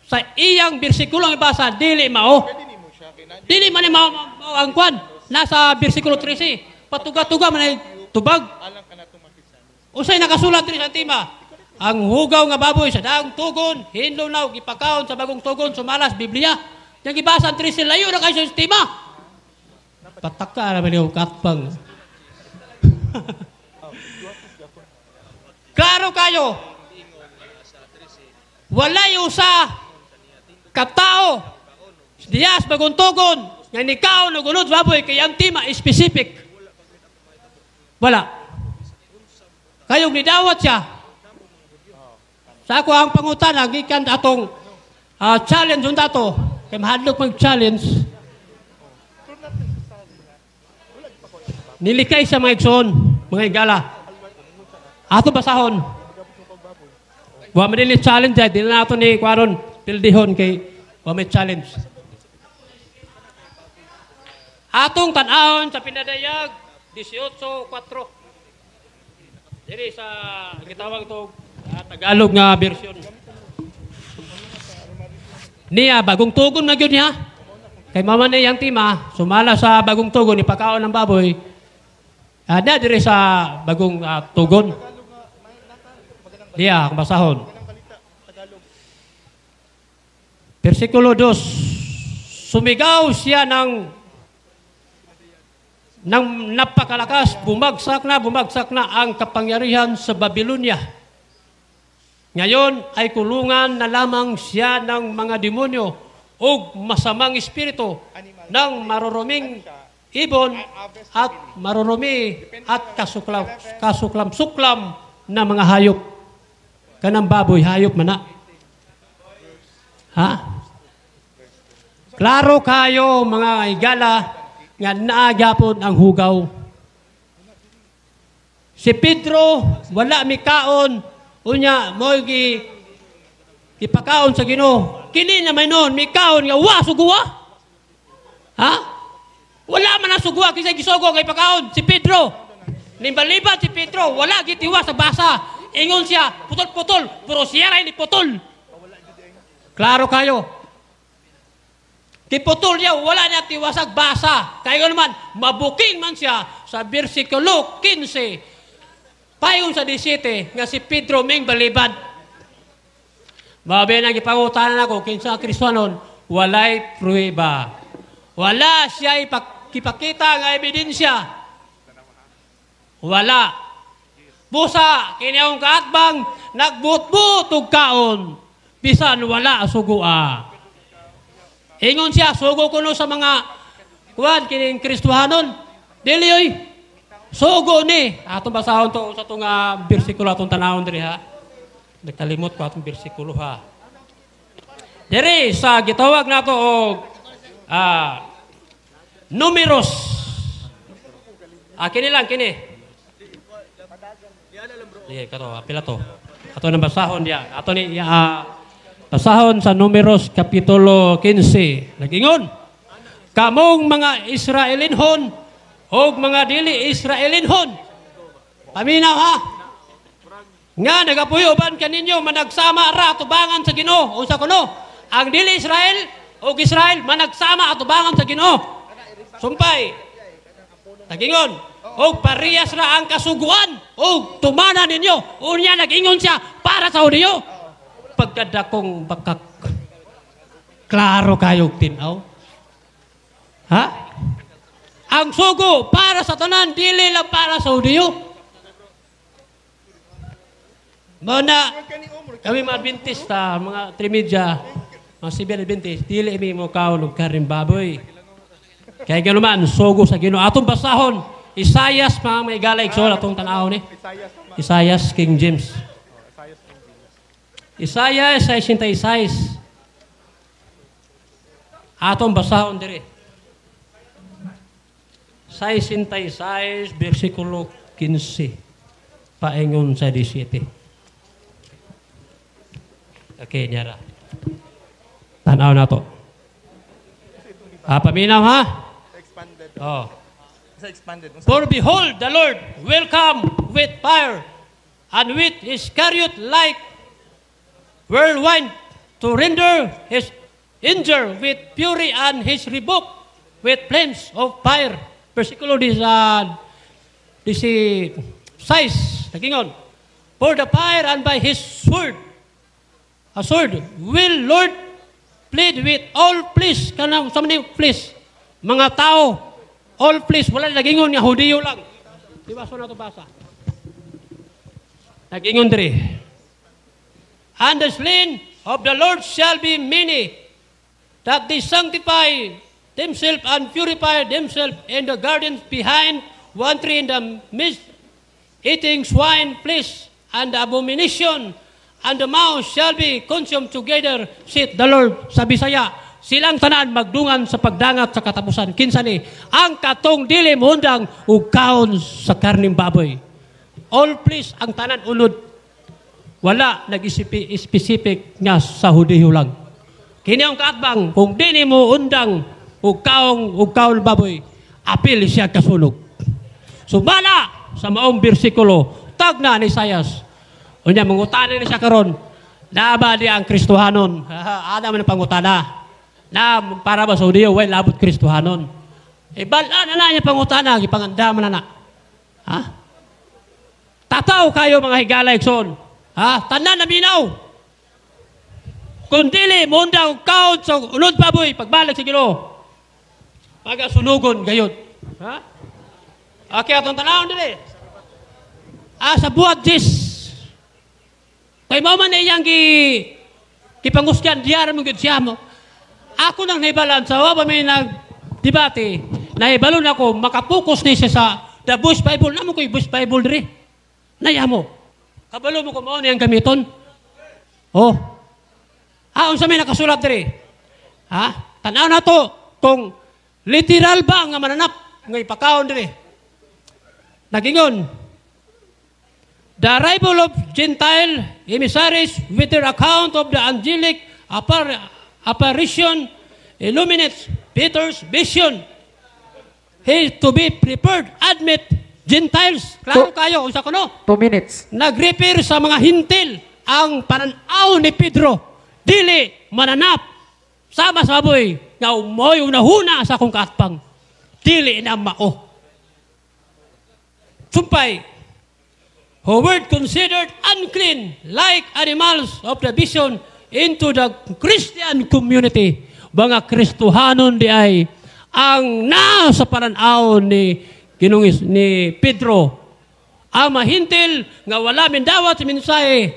sa iyang bersikulo ang ibasa, dili mao. Dili man mao ang kwan. Nasa bersikulo 13. Patuga-tuga man ay tubag. Usay nakasulat din sa tema. Ang hugaw nga baboy sa daang tugon, hinlunaw, ipakaon sa bagong tugon, sumalas, Biblia. Yung ibasa ang 13, layo na kayo sa tema. Pataka naman yung katpang. Klaro kayo. Walay usa katao diyas bagong tugon nga nikaw nagunod baboy kay ang tema specific. Wala. Kayong nidawat siya. Sa ako ang pangutana gikan atong challenge unta to kay mahadlok mag-challenge. Nilikay sa mga igsoon, mga igala. Ato basahon. Wa man din challenge dili na ato ni kwaron pildihon kay wa may challenge. Atong tan-awon sa pinadayag 18:4. Diri sa gitawag to Tagalog nga version. Niya bagong tugon na gyud niya. Kay mama ni yang tima sumala sa bagong tugon ni pagkaon ng baboy. Ada diri sa bagong tugon. Diya basahon. Versikulo 2. Sumigaw siya ng napakalakas, bumagsak na ang kapangyarihan sa Babylonia. Ngayon ay kulungan na lamang siya ng mga demonyo o masamang espiritu ng maruruming ibon at marurumi at kasuklam-suklam na mga hayop. Kanang baboy, hayop mana. Ha? Klaro kayo mga igala nga naagapon ang hugaw. Si Pedro wala mikaon unya mo'y ipakaon sa Ginoo. Kini na may noon mikaon nga wa suguwa. Ha? Wala man ang suguwa kasi gisugo kay pakaon si Pedro. Nimbalibad si Pedro wala gitiwa sa basa. Ingon siya putol-putol pero siya ray ni putol. Klaro kayo. Tiputol niya, wala niya tiwasag basa. Kaya naman, mabuking man siya sa versikulo 15. Payon sa 17, nga si Pedro Ming balibad. Mabi nang ipangutanan ako, kinsa Kristohanon, walay pruweba. Wala siya ipakita nga ebidensya. Wala. Busa, kiniyong kaatbang, nagbutbutog kaon. Bisan wala sugua. Ingon siya, sugo ko no sa mga kuwan, kining Kristohanon. Dili oy, sugo ni. Atong basahon to sa itong versikulo atong tanahon diri ha. Nagkalimot ko atong versikulo ha. Diri sa gitawag na to o numeros. Kini lang, kini. Sige, kato, pila to. Ato nang basahon diya. Ato ni, basahon sa Numeros Kapitulo 15. Nagingon, kamong mga Israelinhon o mga dili Israelinhon. Paminaw ha. Nga nagapuyoban kaninyo managsama ra atubangan sa Ginoo. Unsa kuno? Ang dili Israel o Israel managsama atubangan sa Ginoo. Sumpay. Nagingon, o parehas ra ang kasuguan o tumana ninyo. Unya nagingon siya para sa Hudiyo. Pagkadakong bakak. Klaro kayong tinaw. Ha? Ang sugo para sa tanan, dili lang para sa Hudiyo. Muna, kami mga Adventista, mga Trimedya, mga Sibian Adventist, dili mi mo kaon og karing baboy. Kaya ganoon sugo sa Ginoo. Atong basahon, Isaias, mga may galay, so atong tanaw ni. Isaias, King James. Isaiah 66. Atong basahon diri. 66 versikulo 15. Paingon sa 17. Okay, nyara. Tanaw na to. Paminaw ha? Expanded. Oh. For behold, the Lord will come with fire and with his chariot like whirlwind to render his anger with fury and his rebuke with flames of fire. Versikulo 16. Nagingon, for the fire and by his sword, a sword will Lord plead with all flesh. Kanang sa maning flesh, mga tao, all flesh, wala nagingon nga Hudiyo lang. Di ba so na to basa? Nagingon diri. And the slain of the Lord shall be many, that they sanctify themselves and purify themselves in the gardens behind one tree in the midst, eating swine flesh and abomination, and the mouth shall be consumed together, saith the Lord. Sa Bisaya, silang tanan magdungan sa pagdangat sa katapusan. Kinsa ni, ang katong dilim hundang ug kaon sa karning baboy. All flesh ang tanan unod. Wala nag-specific nga sa Hudiyo lang. Kini ang kaatbang, kung di mo undang ug kaon baboy, apil siya kasunog. sumala sa maong bersikulo tag na ni Isayas. Unya mangutana ni siya karon, laba di ang Kristohanon. Ana man ang pangutana. Na para ba sa Udiyo way labot Kristohanon. Bala na niya pangutana gipangandaman na. Ha? Tataw kayo mga higala igsoon. Ha? Tanan na minaw. Kung dili mo undaw count sa unod baboy pagbalik sa Ginoo. Pagasunugon gayon. Ha? Okay, atong tanawon dili. Sa buhat dis. Kay mo man iyang kipangusgan diyara mo gud siya mo. Ako nang nahibalan sa wa may nagdebate. Nahibalon ako makapokus ni siya sa the Bush Bible. Namo ko Bush Bible diri. Naya mo. Kabalo mo ko mao niyang gamiton. Oh. Unsa may nakasulat diri? Ha? Tanaw na to kung literal ba nga mananap nga ipakaon diri. Nagingon. The arrival of Gentile emissaries with their account of the angelic apparition illuminates Peter's vision. He is to be prepared. Admit Gentiles. Klaro kayo. Unsa kuno? 2 minutes. Nag-repair sa mga hintil ang pananaw ni Pedro. Dili mananap. Sama sa baboy. Nga umoy unahuna sa akong kaatpang. Dili na mao. Sumpay. Who were considered unclean like animals of the vision into the Christian community. Mga Kristohanon di ay ang nasa pananaw ni Ginungis ni Pedro. Ang mahintil nga wala min dawat sa mensahe.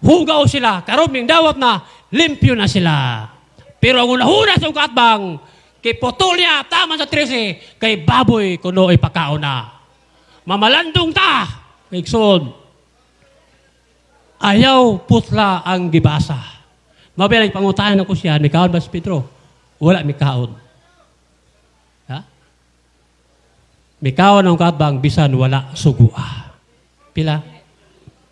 Hugaw sila. Karon min dawat na limpyo na sila. Pero ang unahuna sa katbang kay Potolya tama sa 13 kay baboy kuno ay pakaon na. Mamalandong ta. Ikson, ayaw putla ang gibasa. Mabilang pangutahan ko siya, mikaon ba si Pedro? Wala mikaon. Ha? Mikaon ang katbang, bisan wala sugua. Pila?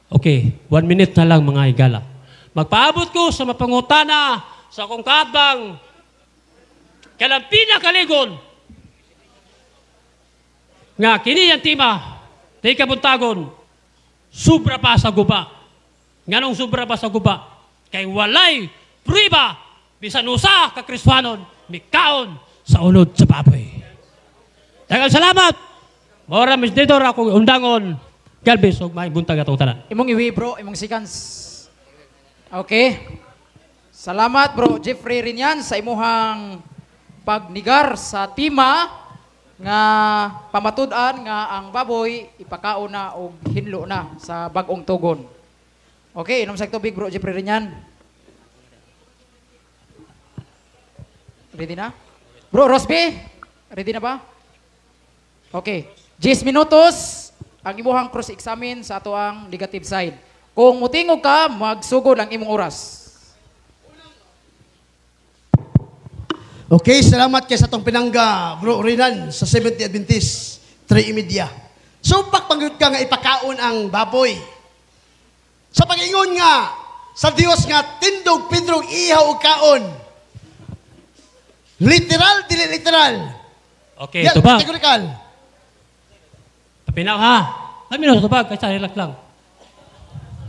Okay, 1 minute na lang mga higala. Magpaabot ko sa mapangutana sa akong katbang kailang pinakaligon nga kini ang tima di kabuntagon, sobra pa sa guba. Nganong sobra pa sa guba? Kay walay pruiba, bisan usa ka Kristohanon, mikaon sa unod sa baboy. Daghang salamat. Mora Miss Didor ako undangon. Galbis, og may buntag atong tanan. Imong iwi bro, imong seconds. Okay. Salamat bro Jeffrey Rinyan sa imuhang pagnigar sa tima nga pamatud-an nga ang baboy ipakaon na o hinlo na sa bag-ong tugon. Okay, inom sa tubig bro Jeffrey Rinyan. Ready na? Bro Rosby, ready na ba? Okay. 10 minutos ang imuhang cross-examine sa ato ang negative side. Kung mutingog ka, magsugod ang imong oras. Okay, salamat kay sa tong pinangga, Bro Rinan, sa 70 Adventist, 3:30. So, pakpangyod ka nga ipakaon ang baboy. Sa pag-ingon nga, sa Dios nga, tindog Pedro ihaw og kaon. Literal, dili literal. Okay, Yes, tubag. categorical. Tapinaw ha. Tapinaw sa tubag, kasi relax lang.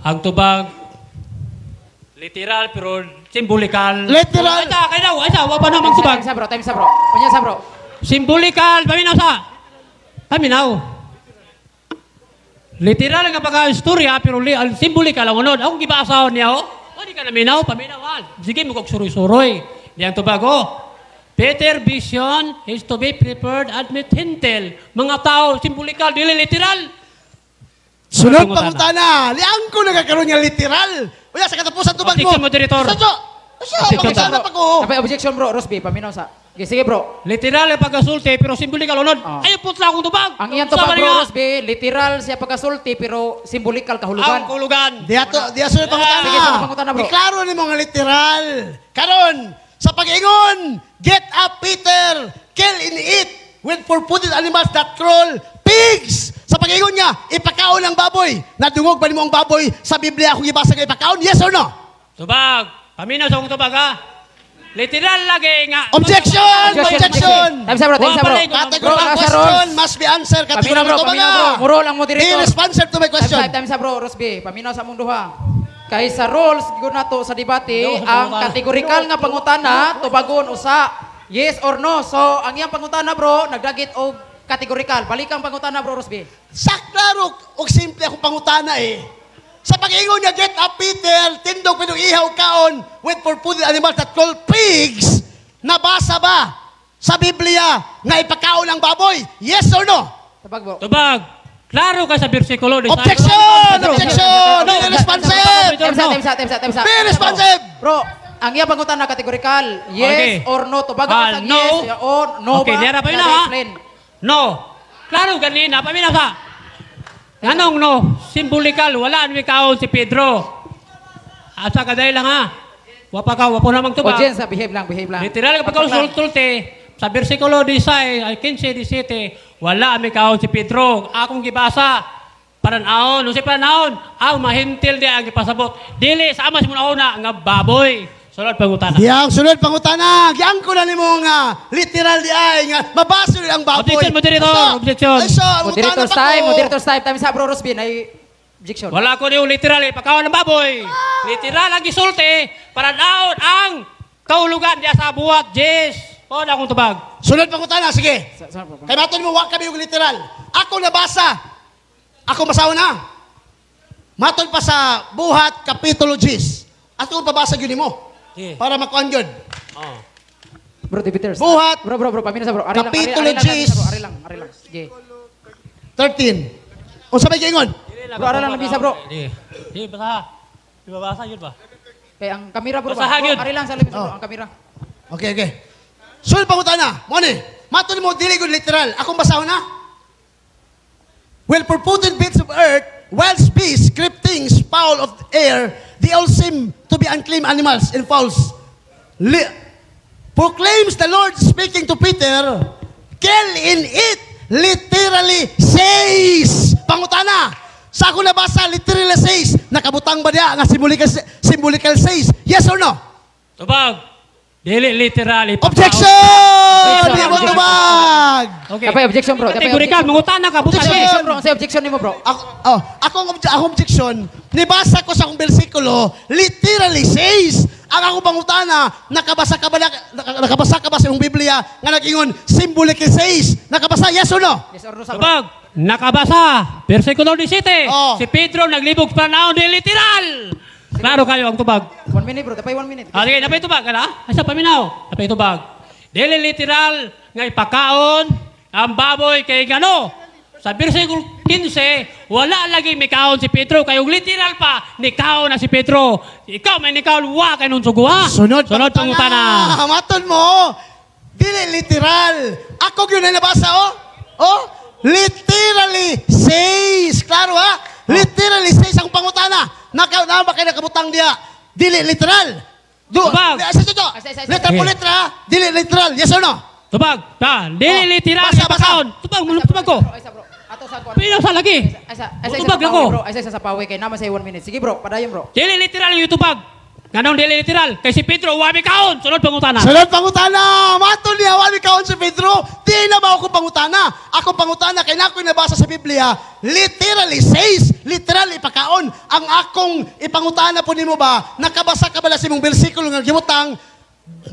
Ang tubag, literal pero simbolikal. Literal. Ay sa, wapa namang tubag. Time sa bro. Panya sa bro. Simbolikal, paminaw sa. Paminaw. Literal nga pagka-istorya, pero simbolikal ang unod. Akong gibasa niya, oh. Di ka naminaw, paminaw. Sige, mo kong suroy-suroy. Diyang tubag, oh. Peter vision is to be prepared at met hintel. Mga tao, simbolikal, dili literal. Sunod pangutana. Liang ko nagkakaroon niya literal. Uya, sa katapusan tubag mo. Objection, moderator. Sadyo. Objection, Pagkasana pa ko. Apa objection bro, Rosby, paminaw sa. Okay, sige bro. Literal ang pagkasulti, pero simbolikal unod. Oh. Ay, putla akong tubag. Ang iyang tubag bro, Rosby, literal siya pagkasulti pero simbolikal kahulugan. Ang kulugan. Diya sunod pangutana. Sige, sunod pangutana, bro. Iklaro ni mga literal. Karon, sa pag-ingon, get up Peter, kill and eat with four-footed animals that crawl, pigs. Sa pag-ingon niya, ipakaon ang baboy. Nadungog ba ni mo ang baboy sa Biblia kung ibasa nga ipakaon? Yes or no? Tubag. Paminaw sa akong tubag, ha? Literal lagi nga. Objection! Objection! Time sa bro, time sa bro. Wapalay ko. Categorical Bro, nasa question rules. must be answered. Paminaw Categorical bro, to paminaw bro. mga. Muro lang mo Be director. responsive to my question. Time sa bro, Rosby. Paminaw sa mong duha. Kay sa rules, siguro na to sa debate, ang kategorikal nga pangutana, tubagon usa, yes or no. So, ang iyang pangutana bro, nagdagit og kategorikal. Balikang pangutana bro, Rosby. Saklaro og simple akong pangutana eh. Sa pag-ingon nga get up Peter, tindog pinong ihaw kaon with purported animals that called pigs, nabasa ba sa Biblia nga ipakaon ang baboy? Yes or no? Tabag bro. Tubag. Klaro ka sa versikulo. Objection! Objection! Be responsive! Time sa. Be responsive! Bro, ang iyang pangutana kategorikal, yes Okay. or no. Tubagon Ah, sa no. yes or no Okay, ba? nera pa yun, Nada ha? explain. No. Klaro ganina. Paminaw ka. Anong no? Simbolikal. Wala ang kaon si Pedro. Asa ka dahil lang ha. Wapo namang tubag. Audience, behave lang. Literal kapag kausultulte, sa versikulo 15, 17, wala may kaon si Pedro. Akong gibasa, paranaon, no si paranaon, ang mahintil di ang gipasabot. Dili, sa amas mo na una, nga baboy. Sunod pangutana. Yang sunod pangutana, giyang ko na nimo nga literal di ay nga mabasa nila ang baboy. Objection, moderator. Objection. Ay so, Moderator's time. Time sa bro, Rosby. Ay, objection. Wala ko niyo literal, pagkaon ng baboy. Literal ang gisulti, paranaon ang kaulugan diya sa buhat, Jess. O na akong tubag. Sunod pangutana, sige. Sa bro. Kay maton mo, wag kami yung literal. Ako nabasa. Ako basaw na. Maton pa sa buhat, kapitulo 10. Ako pabasa yun mo. Sige. Para makuhan yun. Oh. Bro, debaters. Buhat. Bro, paminaw sa bro. Kapitulo Ari lang. 10. Sige. 13. O sabay kaingon. Bro, ara lang nabisa, bro. Di, basa. Di ba basa yun ba? Kay ang kamera bro. Basahan yun. Ari lang sa labis bro, Oh. ang kamera. Okay. Sunod pangutana. Mone, maton mo, dili good literal. Akong basaw na. Well, purported bits of earth, wild beasts, creep things, fowl of the air, they all seem to be unclean animals and fowls. Proclaims the Lord speaking to Peter, kill and eat, literally says. Pangutana, sa ako nabasa, literally says, nakabutang ba niya nga symbolical says? Yes or no? Tubag. Dili literal. Objection! Di mo tumag! Okay. Kapay objection bro. Kategorikal, mangutana ka, buta Objection. Objection bro. Sa objection nimo bro. Akong objection, nibasa ko sa akong bersikulo, literally says, ang akong pangutana, nakabasa ka ba sa iyong Biblia, nga nag-ingon, symbolic says, nakabasa, yes or no? Yes or no sa bro. Tubag. Nakabasa. Versikulo 17. Oh. Si Pedro naglibog panahon di literal. Klaro kayo ang tubag. 1 minute bro. Tapay 1 minute. Sige, napay tubag, ala? Asa paminaw? Napay tubag. Dili literal nga ipakaon ang baboy kay gano. Sa versikulo 15, wala lagi may kaon si Pedro. Kayong literal pa, ni kaon na si Pedro. Ikaw may ni kaon, wa kay nun suguha. Sunod pangutana. Maton mo, dili literal. Ako yun na nabasa, literally says. Klaro ha? Literally says ang pangutana. Nama kayo nakabutang diya. Dili literal. Tubag. Isa. Letra po letra, dili literal. Yes or no? Tubag. Dili literal Basa. nga ipakaon. Tubag, tubag ko. Isa bro. Ato sa ko. Pinaw sa lagi. Isa Tubag sa ako. bro. Isa sa pawi kay naman sa 1 minute. Sige bro, padayon bro. Dili literal yung tubag. Ganong dili literal. Kay si Pedro, wami kaon. Sunod pangutana. Sunod pangutana. Maton niya, wali kaon si Pedro. Di na ba ako pangutana? Ako pangutana, kaya na ako nabasa sa Biblia, literally says, literally ipakaon. Ang akong ipangutana po nimo ba, nakabasa ka ba sa imong bersikulo nga gimutang,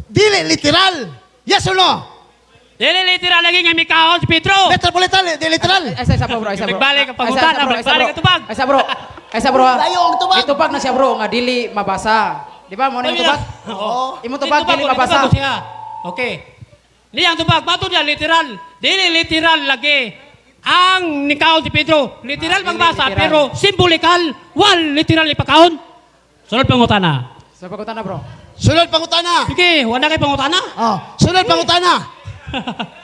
dili literal. Yes or no? Dili literal lagi nga may kaon si Pedro. Letra po literal, di literal. Isa bro. Nagbalik ang pangutana, nagbalik ang tubag. Isa bro. Layo ang tubag. Itubag na siya bro nga dili mabasa. Di ba mo na yung tubag? Oo. Imo tubag dili mabasa. Okay. Di ang tubag, bato niya literal. Dili literal lagi. Ang nikaon si Pedro, literal Dili magbasa, literal. pero simbolikal, wal literal ipakaon. Sunod pangutana. Sa pagutana bro. Sunod pangutana. Sige, wala kay pangutana. Sunod pangutana.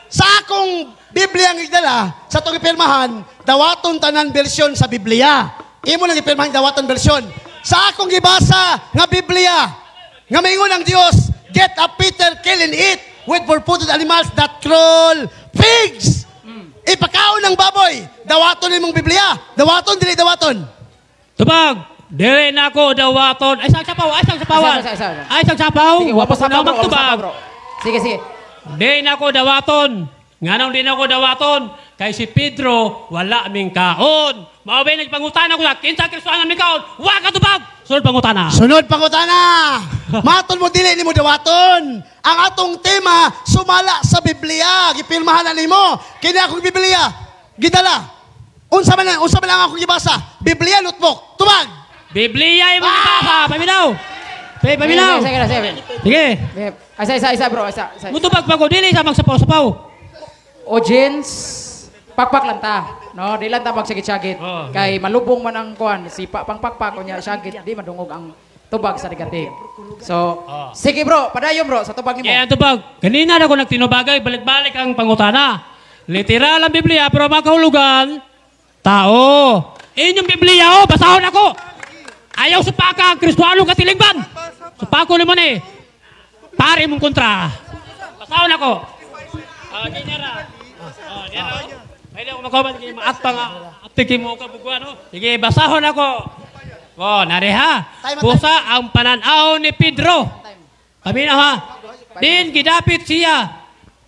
Sa akong Biblia ang igdala, sa itong ipirmahan, dawaton tanan bersyon sa Biblia. Imo nang ipirmahan dawaton bersyon. Sa akong gibasa nga Biblia, nga maingon ang Dios, get up Peter, kill and eat with purported animals that crawl, pigs. Ipakaon ng baboy. Dawaton nimong Biblia. Dawaton, dili dawaton. Tubag, Dili na ko dawaton. Ay, sang sapaw. Ay, sang sapawan. Isa. Ay, sang sapaw. Sige, Wapo wapos ko na na bro. magtubag. Bro. Sige. Di na ko dawaton. Nga nang di na ko dawaton. Kay si Pedro, wala ming kaon. Maubay nagpangutana ko na, kinsa Kristohanan ming kaon. Wa ka tubag. Sunod pangutana. Sunod pangutana. Matol mo dili nimo dawaton. Ang atong tema sumala sa Biblia. Gipirmahan na nimo. Kini akong Biblia. Gidala. Unsa man lang akong gibasa. Biblia notebook. Tubag. Biblia yung magbasa. Paminaw. Paminaw. Sige. Isa bro. Isa. Mutubag pa ko. Dili sa magsapaw-sapaw. Audience, pakpak lang ta. No, di lang ta magsagit-sagit. Oh, Kay malubong man ang kuan, si pangpakpak kunya sagit, di madungog ang tubag sa negative. So, sige bro, padayon bro sa tubag nimo. Kaya ang tubag. Kanina na ako nagtinubagay. Balik-balik ang pangutana. Literal ang Biblia pero makahulugan. Tao. Inyong Biblia oh. Basahon ako. Ayaw supaka ang Kristohanong katilingban. Supako naman eh. Pare mong kontra. Basahon ako. Dinara. Dinara. Pwede ako makaban kay maakpang atiki mo ka bugwan no. Sige, basahon ako. Nareha. Pusa ang pananaw ni Pedro. Paminaw ha. Din gidapit siya.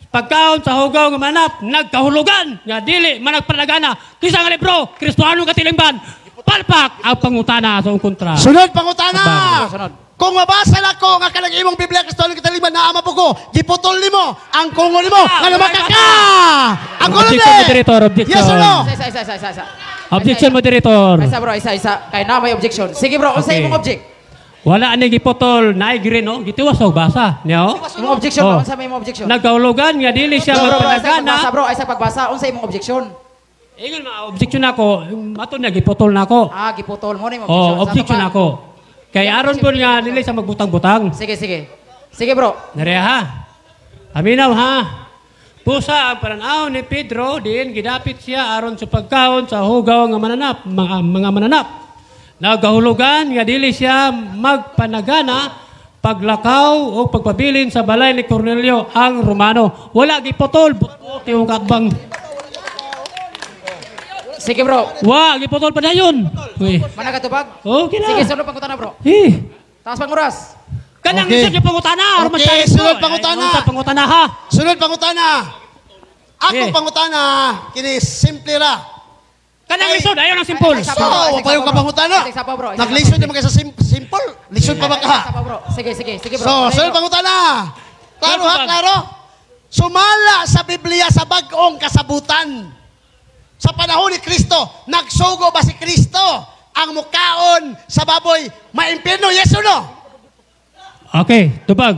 Pagkaon sa hugaw nga manap, nagkahulugan nga dili managpanagana. Kisa nga libro, Kristohanong katilingban. Palpak ang pangutana sa kontra. Sunod pangutana. Sunod. Kung mabasa na ko nga kanang imong Biblia Kristohanong katilingban na ama po ko, giputol nimo ang kungo nimo nga lumaka ka. Ang Objection, moderator, objection. Yes or no? Isa. Objection, moderator. Isa bro, isa. Kay na may objection. Sige bro, unsa Okay. imong object? Wala ni gipotol, naay green no. Gitiwas og basa. Niyo? Imong objection Oh. bro, unsa may imong objection? Nagkahulugan nga dili siya Bro, isa pagbasa magpanagana. bro, isa pagbasa, unsa imong objection? Ingon ma-objection ako. Mato na gipotol na ako. Giputol mo ni imong objection. Oh, objection Sa tubag. ako. Kay aron po nga dili sa magbutang-butang. Sige. Sige bro. Nareha ha. Aminaw ha. Pusa ang pananaw ni Pedro, din gidapit siya aron sa pagkaon sa hugaw nga mananap, mga mananap. Nagahulugan nga dili siya magpanagana paglakaw o pagpabilin sa balay ni Cornelio ang Romano. Wala gipotol, buti yung katbang. Sige bro. Wa gipotol pa dayon. Uy. Managatubag? Okay na. Sige, sunod pangutana bro. Eh. Taas panguras. Kanang Okay. lisod yung pangutana. Aron Okay, magtayo sunod ko. pangutana. Ay, unsa pangutana ha. Sunod pangutana. Ako Eh. pangutana kini simple ra. Kanang lisod, ayaw ng simple. Ay, So, Isa pa, wa pa yung bro. kapangutana. Isa pa, bro. Isa Naglisod pa. naman kayo sa simple. Lisod pa ba ka? Isa pa bro. Sige bro. So, Padayon, sunod bro. pangutana. Klaro ha, Sunod. klaro. Sumala sa Biblia sa bag-ong kasabutan. Sa panahon ni Kristo, nagsugo ba si Kristo ang mukaon sa baboy maimpirno? Yes or no? Okay, tubag.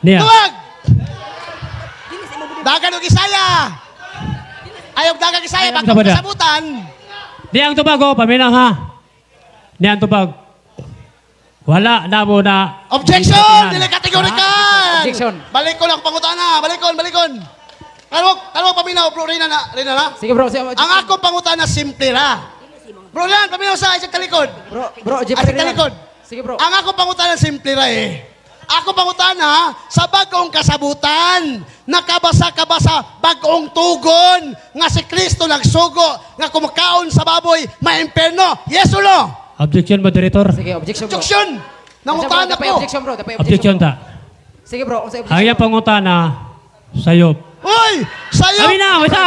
Niya. Tuwag! Dagan og Isaya. Ayog dagan Isaya, Ayog bag-ong sabada. kasabutan. Niyang tubag oh, paminang ha. Niyang tubag. Wala na mo na. Objection! Dili kategorikal! Objection. Balik ko lang pangutana. Balikon. Kalwag paminaw, bro. Rina na. Sige bro. Sige, Ang akong pangutana, simple ra. Bro, yan, paminaw sa isang talikod. Bro, Jeep. Isang talikod. Sige bro. Ang akong pangutana, simple ra eh. Ako pangutana, sa bagong kasabutan, nakabasa-kabasa, bagong tugon, nga si Kristo nagsugo, nga kumakaon sa baboy, maimperno. Yes or no? Objection, moderator. Sige, objection bro. Objection! Nangutana Dapay ko. objection bro. Dapay Objection ta. Sige bro. Unsa objection? Ang iyang pangutana, sayop. Uy! Sa'yo! Kami na, wala.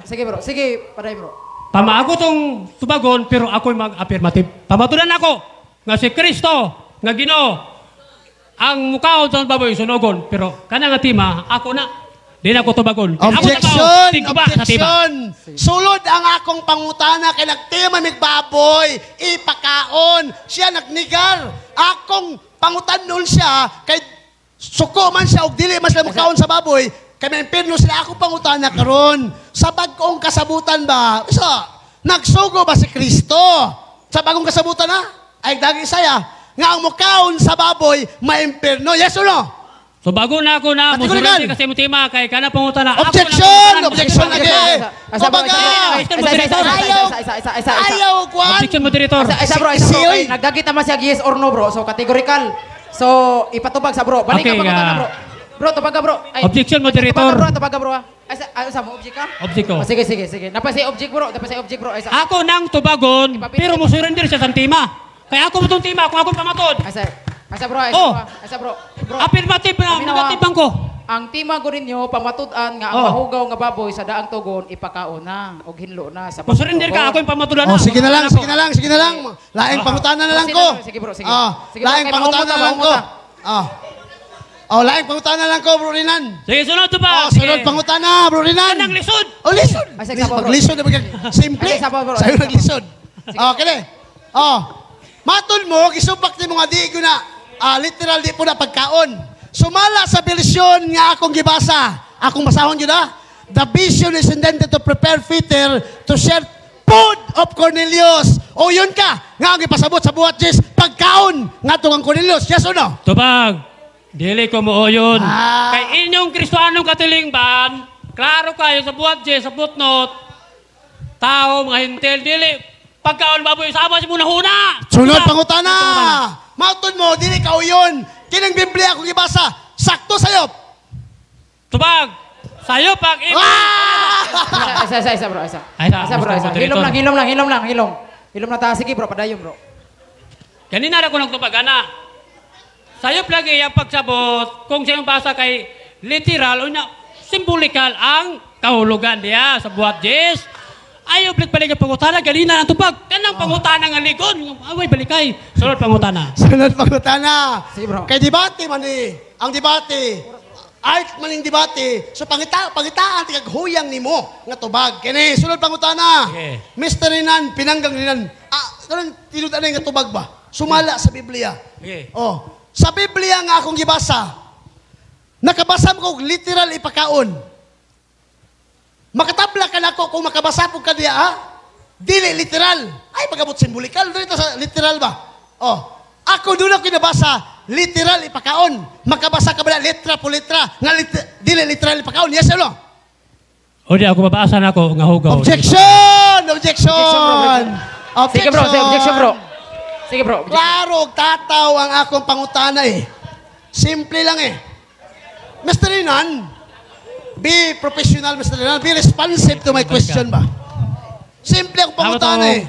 Sige bro. Sige, paday bro. Tama ako tong tubagon, pero ako'y mag-affirmative. Pamatunan ako nga si Kristo, nga Ginoo, ang mukhaon sa baboy sunogon, pero kanang nga tima, ako na. Di na ako tubagon. Objection! Tigba sa tiba. Objection! Sulod ang akong pangutana kay nagtima migbaboy, ipakaon, siya nagnigar. Akong pangutanon siya kay suko man siya og dili man sila mukaon sa baboy, kay may impirno sila. Akong pangutana karon sa bagong kasabutan ba? Isa, nagsugo ba si Kristo? Sa bagong kasabutan na? Ay dagi saya nga ang mukaon sa baboy maimpirno. Yes or no? So bago na ako na, Kategorikal. musulod kasi mo tima, kay kana pangutana. ako Objection! lang- Objection lagi! Asa bro. Kumbaga! Isa. Ayaw, Kwan! Objection, moderator. Isa bro. Siyoy. Nagdagit naman siya yes or no bro. So categorical. So ipatubag sa bro. Balik ka Okay, pangutana bro. Bro, tubaga bro. Ay, Objection, moderator. Tubaga bro. Ay, sa mo object ka? Object ko. Sige. Napasay object bro. Ay, sa. Ako nang tubagon, pero mo surrender siya sa tima. Kaya ako mo itong tima, kung akong pamatod. Asa bro, Oh. asa bro. Bro. Affirmative na, Aminawa. negative ko. Ang tima ko ninyo, pamatud-an nga ang Oh. mahugaw nga baboy sa daang tugon, ipakaon na, o hinlo na sa Masurrender ka, ako yung pamatudan na. Oh, sige na lang, Ako. sige na lang, sige na lang. Laing pangutanan na lang ko. Sige bro, sige. Ah, Sige, bro, laing kay pangutanan na lang ko. maungot Ah. Oh, laing pangutanan na lang ko, Bro Rinan. Sige, sunod to ba? Oh, sunod pangutana, Bro Rinan. Anong lisod? Oh, lisod. Ay, sige, bro. Maglisod na bagay. Simple. Ay, sige, bro. Sa'yo Sige, naglisod. Oh, kini. Oh. Matol mo, gisupak ni mga di ko na, literal di po na pagkaon. Sumala sa bersyon nga akong gibasa. Akong basahon yun na. The vision is intended to prepare Peter to share food of Cornelius. O yun ka, nga ang ipasabot sa buhat Jis, pagkaon nga itong ang Cornelius. Yes o no? Tubag, dili ko mo yun. Ah. Kay inyong Kristoanong katilingban, klaro kayo sa buhat sa footnote, tao, mga hintel, dili, pagkaon baboy, sama si muna huna. Sunod pangutana. Mautod mo, dili ka o yun. Kinang Biblia akong ibasa. Sakto sa'yo. Tubag, sayo pag Ah! Isa bro, isa. Ay, isa. Isa bro, isa. Moderator. Hilom lang. Hilom na ta. Sige bro, padayon bro. Kanina na ko nang tubag, ana. Sayo lagi yung pagsabot, kung siyang basa kay literal, unya, simbolikal ang kahulugan niya sa buhat Jis. Ayaw balik ang pangutana, ganina ang tubag. Kanang pangutana nga ligon. Away, balikay. Sunod pangutana. Sunod pangutana. Sige, bro. Kay debate man eh. Ang debate. Art man yung debate. So pangitaan, tigag-huyang ni mo. Nga tubag. Kini, sunod pangutana. Sige. Mr. Rinan, pinanggang Rinan. Ganun, tinutan na yung tubag ba? Sumala sa Biblia. Sige. Oh, sa Biblia nga akong gibasa, nakabasa mo kong literal ipakaon. Makatabla ka na ko kung makabasa po ka diya, ha? Dili literal. Ay, pagabot simbolikal. Dito sa literal ba? Oh, ako doon ako nabasa, literal ipakaon. Makabasa ka ba na letra po letra, nga dili literal ipakaon. Yes or no? O di ako mabasa na ako, nga hugaw. Objection! Objection! Sige bro, sige, objection bro. Sige bro, objection. Klaro, tataw ang akong pangutana eh. Simple lang eh. Mr. Rinan, be professional, Mr. Rinan. Be responsive to my question ba? Simple ang pangutana eh.